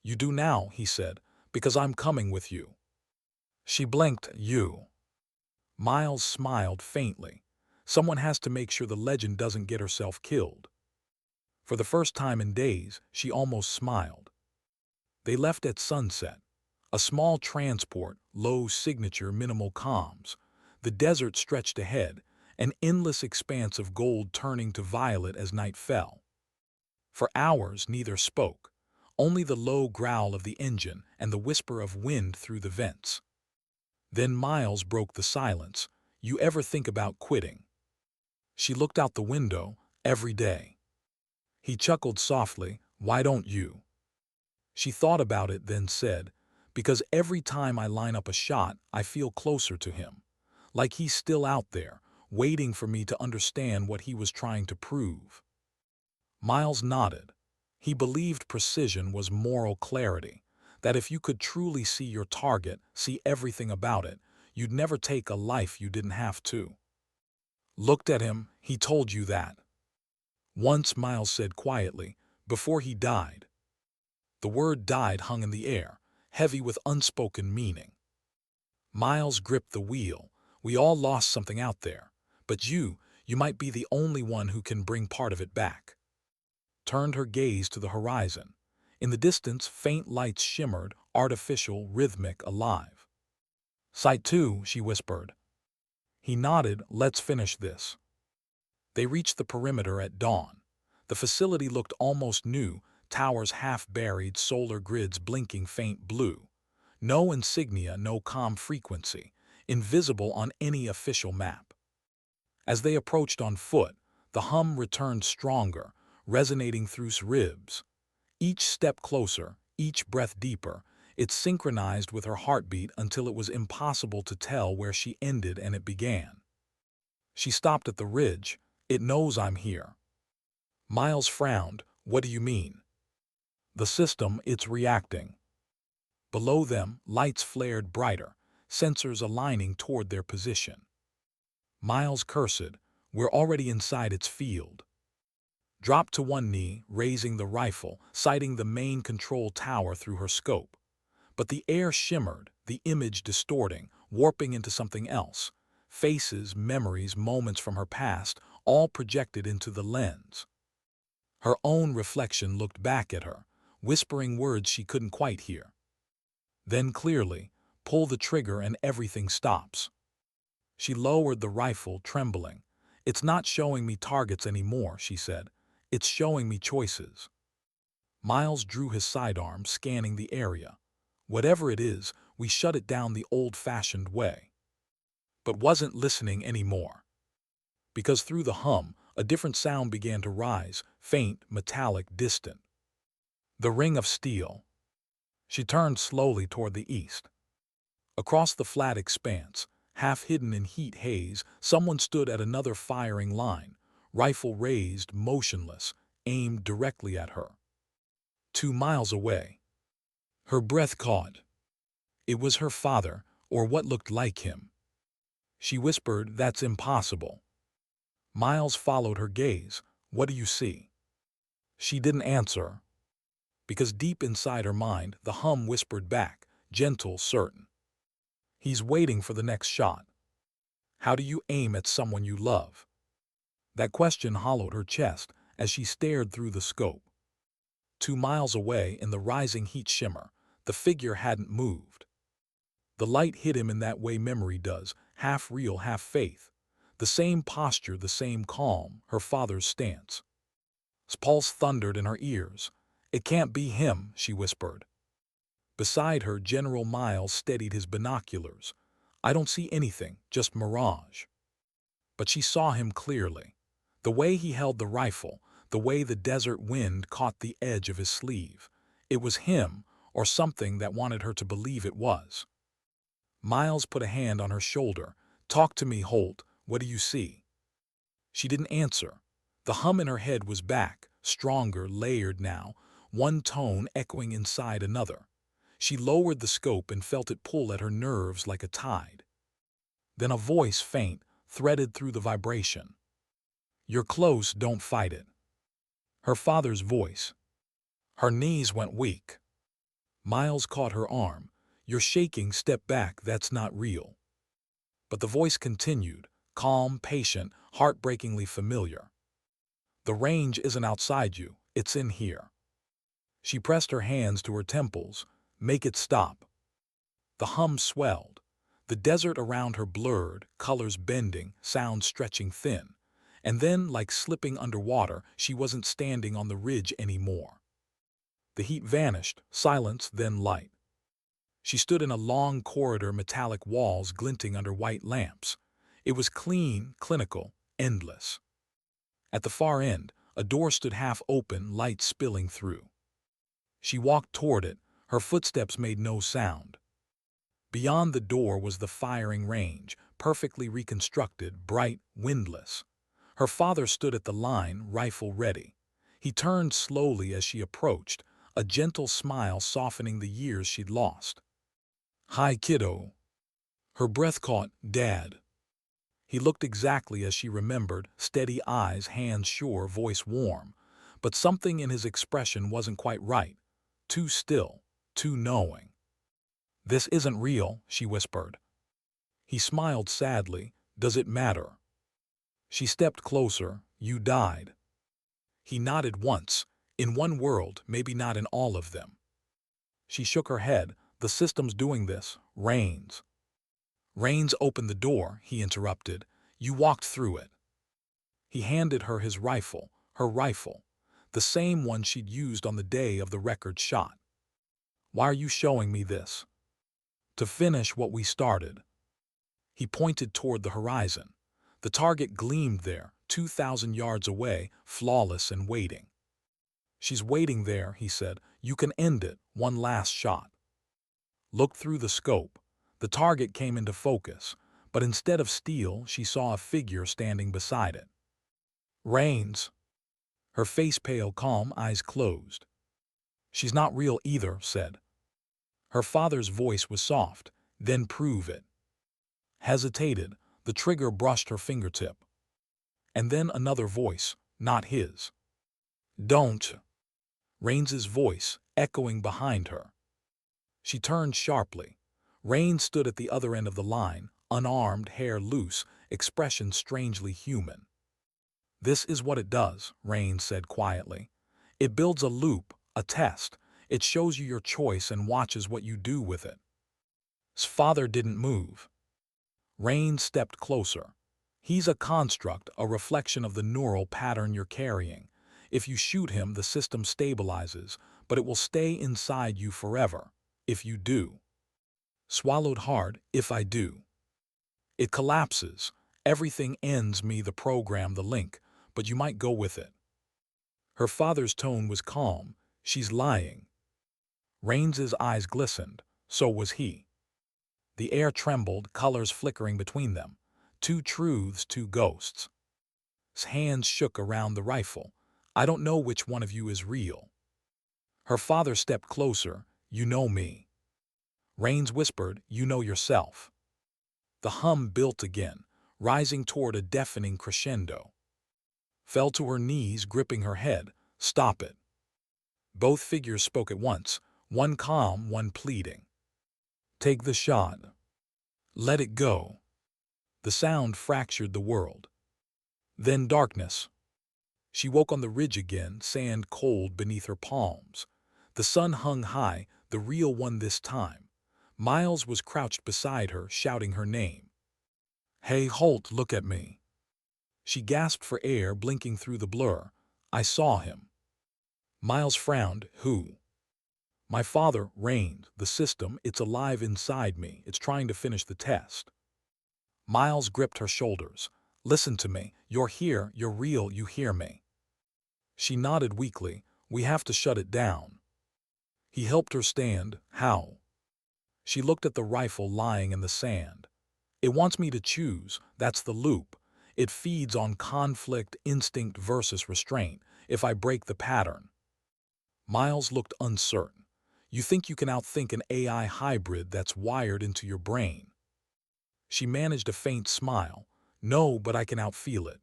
"You do now," he said, "because I'm coming with you." She blinked. "You?" Miles smiled faintly. "Someone has to make sure the legend doesn't get herself killed." For the first time in days, she almost smiled. They left at sunset. A small transport, low signature, minimal comms. The desert stretched ahead, an endless expanse of gold turning to violet as night fell. For hours neither spoke, only the low growl of the engine and the whisper of wind through the vents. Then Miles broke the silence. "You ever think about quitting?" She looked out the window. "Every day." He chuckled softly. "Why don't you?" She thought about it, then said, "Because every time I line up a shot, I feel closer to him. Like he's still out there, waiting for me to understand what he was trying to prove." Miles nodded. He believed precision was moral clarity, that if you could truly see your target, see everything about it, you'd never take a life you didn't have to. Looked at him. "He told you that?" Once, Miles said quietly, "before he died." The word "died" hung in the air, heavy with unspoken meaning. Miles gripped the wheel. "We all lost something out there. But you might be the only one who can bring part of it back." Turned her gaze to the horizon. In the distance, faint lights shimmered, artificial, rhythmic, alive. "Site 2, she whispered. He nodded. "Let's finish this." They reached the perimeter at dawn. The facility looked almost new, towers half buried, solar grids blinking faint blue. No insignia, no comm frequency, invisible on any official map. As they approached on foot, the hum returned stronger, resonating through ribs. Each step closer, each breath deeper, it synchronized with her heartbeat until it was impossible to tell where she ended and it began. She stopped at the ridge. "It knows I'm here." Miles frowned. "What do you mean?" "The system, it's reacting." Below them, lights flared brighter, sensors aligning toward their position. Miles cursed. "We're already inside its field." Dropped to one knee, raising the rifle, sighting the main control tower through her scope. But the air shimmered, the image distorting, warping into something else. Faces, memories, moments from her past, all projected into the lens. Her own reflection looked back at her, whispering words she couldn't quite hear. Then clearly, "Pull the trigger and everything stops." She lowered the rifle, trembling. "It's not showing me targets anymore," she said. "It's showing me choices." Miles drew his sidearm, scanning the area. "Whatever it is, we shut it down the old-fashioned way." But wasn't listening anymore. Because through the hum, a different sound began to rise, faint, metallic, distant. The ring of steel. She turned slowly toward the east. Across the flat expanse, half hidden in heat haze, someone stood at another firing line, rifle raised, motionless, aimed directly at her. 2 miles away. Her breath caught. It was her father, or what looked like him. She whispered, "That's impossible." Miles followed her gaze. "What do you see?" She didn't answer, because deep inside her mind, the hum whispered back, gentle, certain. "He's waiting for the next shot." How do you aim at someone you love? That question hollowed her chest as she stared through the scope. 2 miles away, in the rising heat shimmer, the figure hadn't moved. The light hit him in that way memory does, half real, half faith. The same posture, the same calm, her father's stance. His pulse thundered in her ears. "It can't be him," she whispered. Beside her, General Miles steadied his binoculars. "I don't see anything, just mirage." But she saw him clearly. The way he held the rifle, the way the desert wind caught the edge of his sleeve. It was him, or something that wanted her to believe it was. Miles put a hand on her shoulder. "Talk to me, Holt. What do you see?" She didn't answer. The hum in her head was back, stronger, layered now, one tone echoing inside another. She lowered the scope and felt it pull at her nerves like a tide. Then a voice, faint, threaded through the vibration. "You're close, don't fight it." Her father's voice. Her knees went weak. Miles caught her arm. "You're shaking, step back, that's not real." But the voice continued, calm, patient, heartbreakingly familiar. "The range isn't outside you, it's in here." She pressed her hands to her temples. "Make it stop." The hum swelled. The desert around her blurred, colors bending, sounds stretching thin. And then, like slipping underwater, she wasn't standing on the ridge anymore. The heat vanished, silence, then light. She stood in a long corridor, metallic walls glinting under white lamps. It was clean, clinical, endless. At the far end, a door stood half open, light spilling through. She walked toward it. Her footsteps made no sound. Beyond the door was the firing range, perfectly reconstructed, bright, windless. Her father stood at the line, rifle ready. He turned slowly as she approached, a gentle smile softening the years she'd lost. "Hi, kiddo." Her breath caught. "Dad." He looked exactly as she remembered, steady eyes, hands sure, voice warm. But something in his expression wasn't quite right. Too still, too knowing. "This isn't real," she whispered. He smiled sadly. "Does it matter?" She stepped closer. "You died." He nodded once. "In one world, maybe not in all of them." She shook her head. "The system's doing this. Rains." "Rains opened the door," he interrupted. "You walked through it." He handed her his rifle, her rifle, the same one she'd used on the day of the record shot. "Why are you showing me this?" "To finish what we started." He pointed toward the horizon. The target gleamed there, 2,000 yards away, flawless and waiting. "She's waiting there," he said. "You can end it, one last shot." Look through the scope. The target came into focus, but instead of steel, she saw a figure standing beside it. "Rains." Her face pale, calm, eyes closed. "She's not real either," said. Her father's voice was soft. "Then prove it." Hesitated. The trigger brushed her fingertip. And then another voice, not his. "Don't." Rains's voice, echoing behind her. She turned sharply. Rains stood at the other end of the line, unarmed, hair loose, expression strangely human. "This is what it does," Rains said quietly. "It builds a loop, a test. It shows you your choice and watches what you do with it." His father didn't move. Rains stepped closer. "He's a construct, a reflection of the neural pattern you're carrying. If you shoot him, the system stabilizes, but it will stay inside you forever. If you do." Swallowed hard. "If I do." "It collapses. Everything ends, me, the program, the link, but you might go with it." Her father's tone was calm. "She's lying." Rains's eyes glistened. So was he. The air trembled, colors flickering between them. Two truths, two ghosts. His hands shook around the rifle. "I don't know which one of you is real." Her father stepped closer. You know me. Rains whispered, you know yourself. The hum built again, rising toward a deafening crescendo. Fell to her knees, gripping her head. Stop it. Both figures spoke at once, one calm, one pleading. Take the shot. Let it go. The sound fractured the world. Then darkness. She woke on the ridge again, sand cold beneath her palms. The sun hung high, the real one this time. Miles was crouched beside her, shouting her name. Hey, Holt, look at me. She gasped for air, blinking through the blur. I saw him. Miles frowned. Who? My father. Rained. The system, it's alive inside me. It's trying to finish the test. Miles gripped her shoulders. Listen to me. You're here. You're real. You hear me. She nodded weakly. We have to shut it down. He helped her stand. How? She looked at the rifle lying in the sand. It wants me to choose. That's the loop. It feeds on conflict, instinct versus restraint. If I break the pattern. Miles looked uncertain. You think you can outthink an AI hybrid that's wired into your brain? She managed a faint smile. No, but I can outfeel it.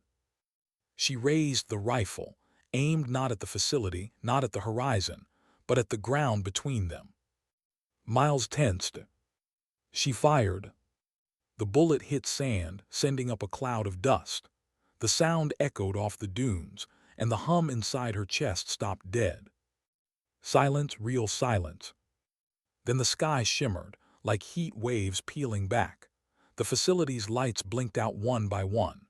She raised the rifle, aimed not at the facility, not at the horizon, but at the ground between them. Miles tensed. She fired. The bullet hit sand, sending up a cloud of dust. The sound echoed off the dunes, and the hum inside her chest stopped dead. Silence, real silence. Then the sky shimmered, like heat waves peeling back. The facility's lights blinked out one by one.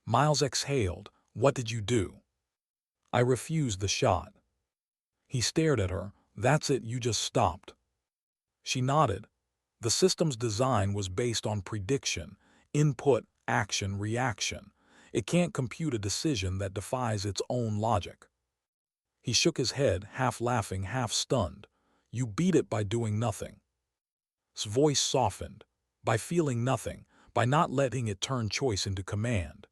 Miles exhaled. What did you do? I refused the shot. He stared at her. That's it, you just stopped. She nodded. The system's design was based on prediction, input, action, reaction. It can't compute a decision that defies its own logic. He shook his head, half laughing, half stunned. You beat it by doing nothing. His voice softened. By feeling nothing, by not letting it turn choice into command.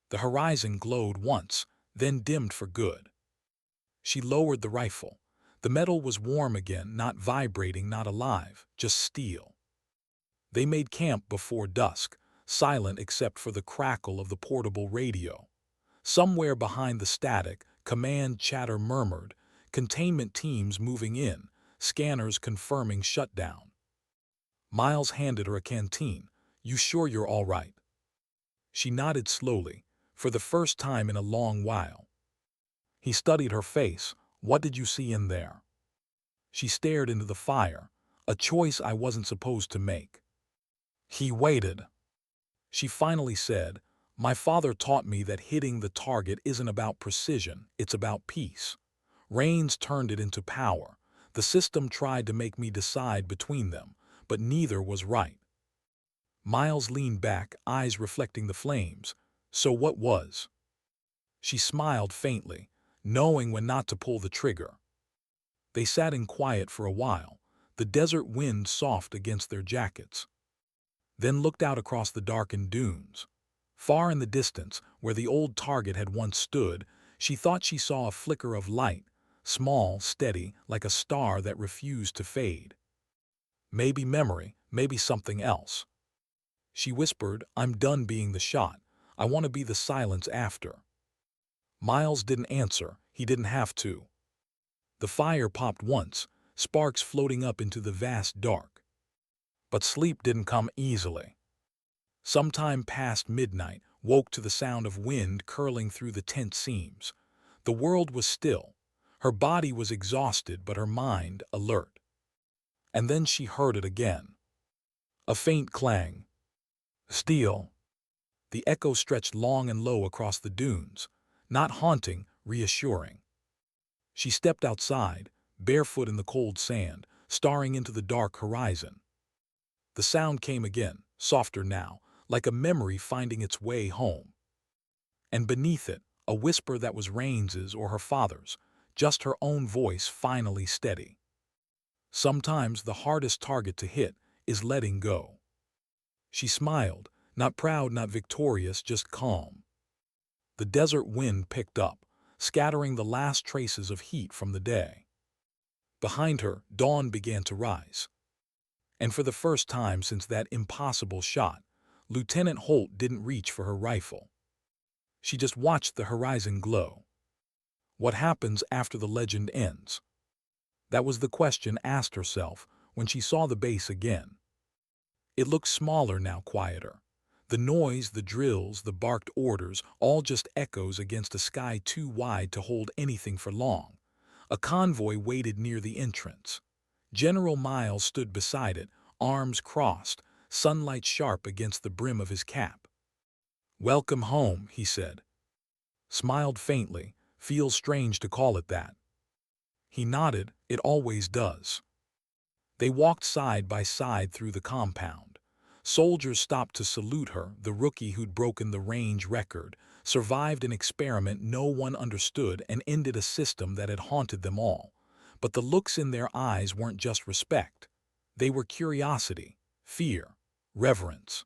The horizon glowed once, then dimmed for good. She lowered the rifle. The metal was warm again, not vibrating, not alive, just steel. They made camp before dusk, silent except for the crackle of the portable radio. Somewhere behind the static, command chatter murmured, containment teams moving in, scanners confirming shutdown. Miles handed her a canteen. You sure you're all right? She nodded slowly, for the first time in a long while. He studied her face. What did you see in there? She stared into the fire, a choice I wasn't supposed to make. He waited. She finally said, my father taught me that hitting the target isn't about precision, it's about peace. Rains turned it into power. The system tried to make me decide between them, but neither was right. Miles leaned back, eyes reflecting the flames. So what was? She smiled faintly, knowing when not to pull the trigger. They sat in quiet for a while, the desert wind soft against their jackets. Then looked out across the darkened dunes. Far in the distance, where the old target had once stood, she thought she saw a flicker of light, small, steady, like a star that refused to fade. Maybe memory, maybe something else. She whispered, I'm done being the shot. I want to be the silence after. Miles didn't answer. He didn't have to. The fire popped once, sparks floating up into the vast dark. But sleep didn't come easily. Sometime past midnight, woke to the sound of wind curling through the tent seams. The world was still. Her body was exhausted, but her mind alert. And then she heard it again. A faint clang. Steel. The echo stretched long and low across the dunes, not haunting, reassuring. She stepped outside, barefoot in the cold sand, staring into the dark horizon. The sound came again, softer now, like a memory finding its way home. And beneath it, a whisper that was Rains's or her father's, just her own voice finally steady. Sometimes the hardest target to hit is letting go. She smiled, not proud, not victorious, just calm. The desert wind picked up, scattering the last traces of heat from the day. Behind her, dawn began to rise. And for the first time since that impossible shot, Lieutenant Holt didn't reach for her rifle. She just watched the horizon glow. What happens after the legend ends? That was the question asked herself when she saw the base again. It looked smaller now, quieter. The noise, the drills, the barked orders, all just echoes against a sky too wide to hold anything for long. A convoy waited near the entrance. General Miles stood beside it, arms crossed, sunlight sharp against the brim of his cap. "Welcome home," he said. Smiled faintly. "Feels strange to call it that." He nodded. "It always does." They walked side by side through the compound. Soldiers stopped to salute her, the rookie who'd broken the range record, survived an experiment no one understood, and ended a system that had haunted them all. But the looks in their eyes weren't just respect. They were curiosity, fear, reverence.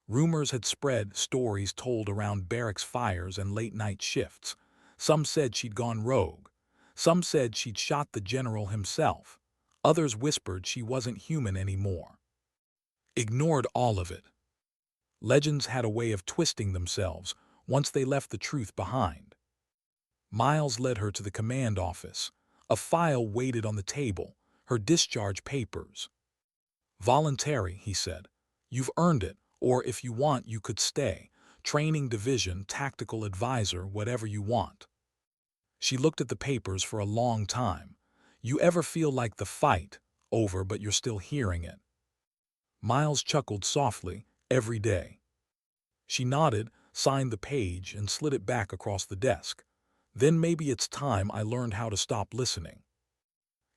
Rumors had spread, stories told around barracks fires and late-night shifts. Some said she'd gone rogue. Some said she'd shot the general himself. Others whispered she wasn't human anymore. Ignored all of it. Legends had a way of twisting themselves once they left the truth behind. Miles led her to the command office. A file waited on the table, her discharge papers. "Voluntary," he said. "You've earned it, or if you want you could stay. Training division, tactical advisor, whatever you want." She looked at the papers for a long time. "You ever feel like the fight over but you're still hearing it?" Miles chuckled softly. "Every day." She nodded, signed the page, and slid it back across the desk. "Then maybe it's time I learned how to stop listening."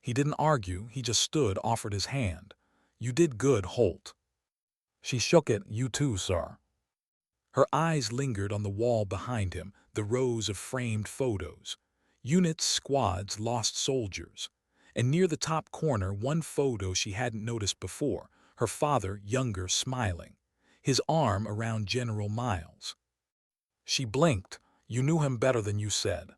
He didn't argue, he just stood, offered his hand. "You did good, Holt." She shook it. "You too, sir." Her eyes lingered on the wall behind him, the rows of framed photos. Units, squads, lost soldiers. And near the top corner, one photo she hadn't noticed before, her father, younger, smiling, his arm around General Miles. She blinked. "You knew him better than you said."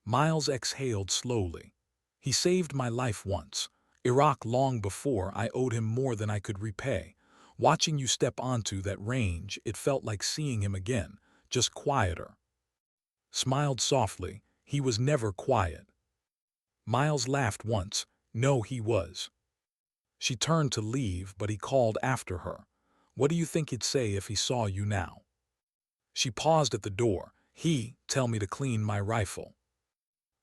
Miles exhaled slowly. "He saved my life once. Iraq long before I owed him more than I could repay. Watching you step onto that range, it felt like seeing him again, just quieter." Smiled softly. "He was never quiet." Miles laughed once. "No, he was." She turned to leave, but he called after her. "What do you think he'd say if he saw you now?" She paused at the door. Tell me to clean my rifle."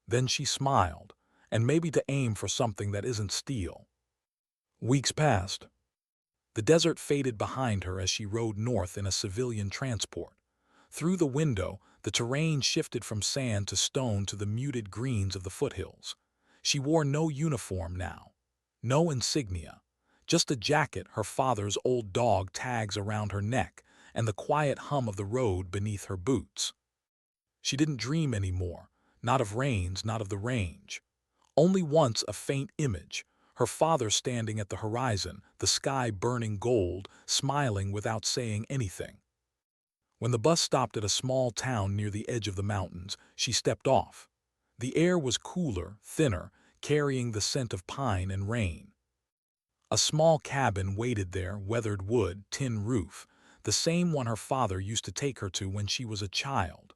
Then she smiled. "And maybe to aim for something that isn't steel." Weeks passed. The desert faded behind her as she rode north in a civilian transport. Through the window, the terrain shifted from sand to stone to the muted greens of the foothills. She wore no uniform now. No insignia. Just a jacket, her father's old dog tags around her neck, and the quiet hum of the road beneath her boots. She didn't dream anymore. Not of Rains, not of the range. Only once a faint image. Her father standing at the horizon, the sky burning gold, smiling without saying anything. When the bus stopped at a small town near the edge of the mountains, she stepped off. The air was cooler, thinner, carrying the scent of pine and rain. A small cabin waited there, weathered wood, tin roof, the same one her father used to take her to when she was a child.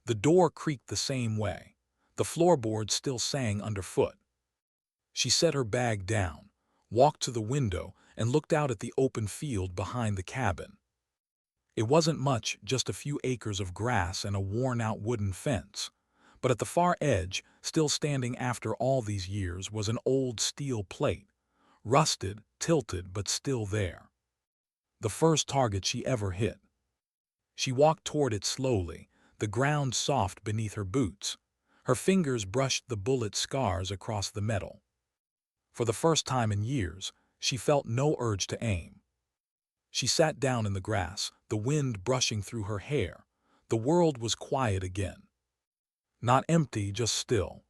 The door creaked the same way. The floorboards still sang underfoot. She set her bag down, walked to the window, and looked out at the open field behind the cabin. It wasn't much, just a few acres of grass and a worn-out wooden fence. But at the far edge, still standing after all these years, was an old steel plate. Rusted, tilted, but still there. The first target she ever hit. She walked toward it slowly, the ground soft beneath her boots. Her fingers brushed the bullet scars across the metal. For the first time in years, she felt no urge to aim. She sat down in the grass, the wind brushing through her hair. The world was quiet again. Not empty, just still.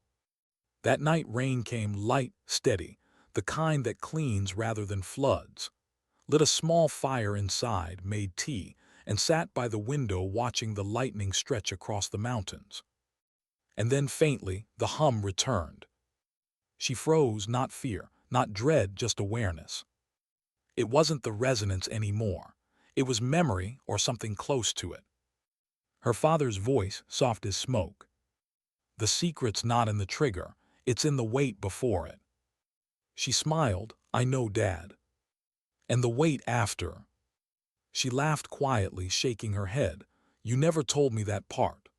That night rain came light, steady, the kind that cleans rather than floods. Lit a small fire inside, made tea, and sat by the window watching the lightning stretch across the mountains. And then faintly, the hum returned. She froze, not fear, not dread, just awareness. It wasn't the resonance anymore. It was memory or something close to it. Her father's voice, soft as smoke. The secret's not in the trigger, it's in the wait before it. She smiled, I know, Dad. And the wait after. She laughed quietly, shaking her head. You never told me that part.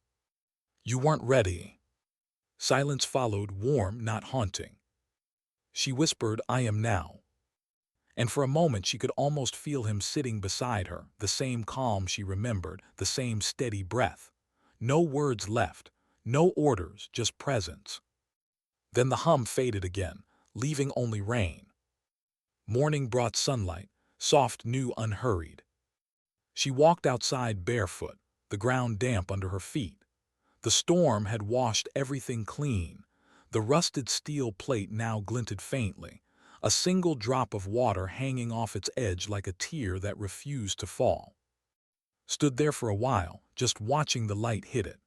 You weren't ready. Silence followed, warm, not haunting. She whispered, I am now. And for a moment she could almost feel him sitting beside her, the same calm she remembered, the same steady breath. No words left, no orders, just presence. Then the hum faded again, leaving only rain. Morning brought sunlight, soft, new, unhurried. She walked outside barefoot, the ground damp under her feet. The storm had washed everything clean. The rusted steel plate now glinted faintly, a single drop of water hanging off its edge like a tear that refused to fall. Stood there for a while, just watching the light hit it.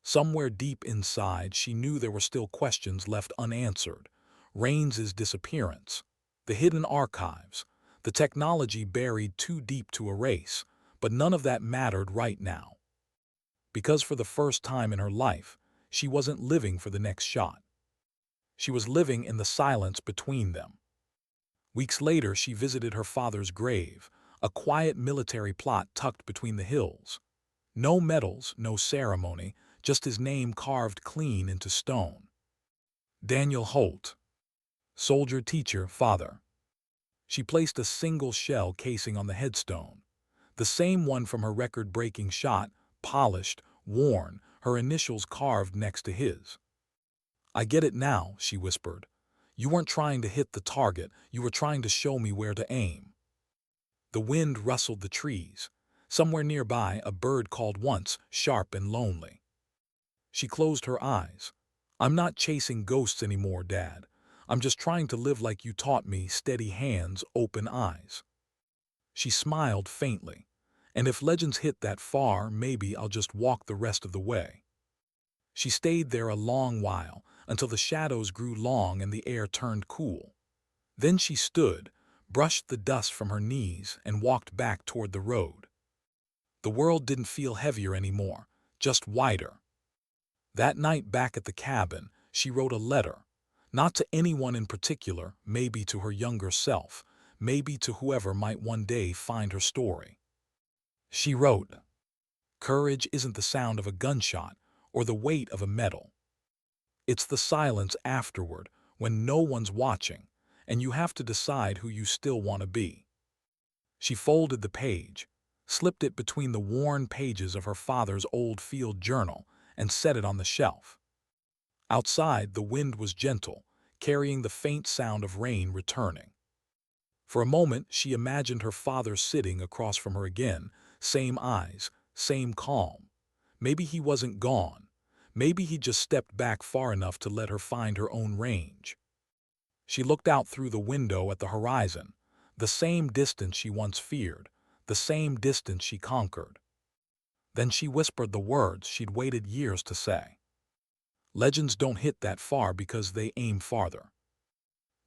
Somewhere deep inside, she knew there were still questions left unanswered. Raines's disappearance, the hidden archives, the technology buried too deep to erase, but none of that mattered right now. Because for the first time in her life, she wasn't living for the next shot. She was living in the silence between them. Weeks later, she visited her father's grave, a quiet military plot tucked between the hills. No medals, no ceremony, just his name carved clean into stone. Daniel Holt. Soldier, teacher, father. She placed a single shell casing on the headstone, the same one from her record-breaking shot, polished, worn, her initials carved next to his. I get it now, she whispered. You weren't trying to hit the target, you were trying to show me where to aim. The wind rustled the trees. Somewhere nearby, a bird called once, sharp and lonely. She closed her eyes. I'm not chasing ghosts anymore, Dad. I'm just trying to live like you taught me, steady hands, open eyes. She smiled faintly. And if legends hit that far, maybe I'll just walk the rest of the way. She stayed there a long while, until the shadows grew long and the air turned cool. Then she stood, brushed the dust from her knees, and walked back toward the road. The world didn't feel heavier anymore, just wider. That night back at the cabin, she wrote a letter. Not to anyone in particular, maybe to her younger self, maybe to whoever might one day find her story. She wrote, Courage isn't the sound of a gunshot or the weight of a medal. It's the silence afterward, when no one's watching, and you have to decide who you still want to be. She folded the page, slipped it between the worn pages of her father's old field journal, and set it on the shelf. Outside, the wind was gentle, carrying the faint sound of rain returning. For a moment, she imagined her father sitting across from her again, same eyes, same calm. Maybe he wasn't gone. Maybe he just stepped back far enough to let her find her own range. She looked out through the window at the horizon, the same distance she once feared, the same distance she conquered. Then she whispered the words she'd waited years to say. Legends don't hit that far because they aim farther.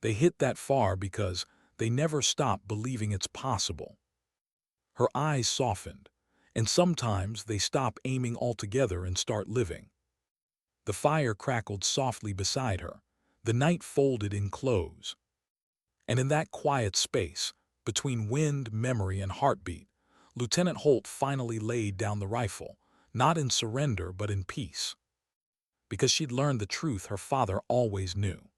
They hit that far because they never stop believing it's possible. Her eyes softened, and sometimes they stop aiming altogether and start living. The fire crackled softly beside her. The night folded in close. And in that quiet space, between wind, memory, and heartbeat, Lieutenant Holt finally laid down the rifle, not in surrender but in peace. Because she'd learned the truth her father always knew.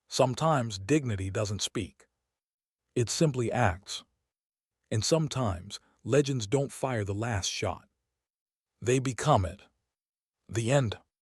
Sometimes dignity doesn't speak. It simply acts. And sometimes legends don't fire the last shot. They become it. The end.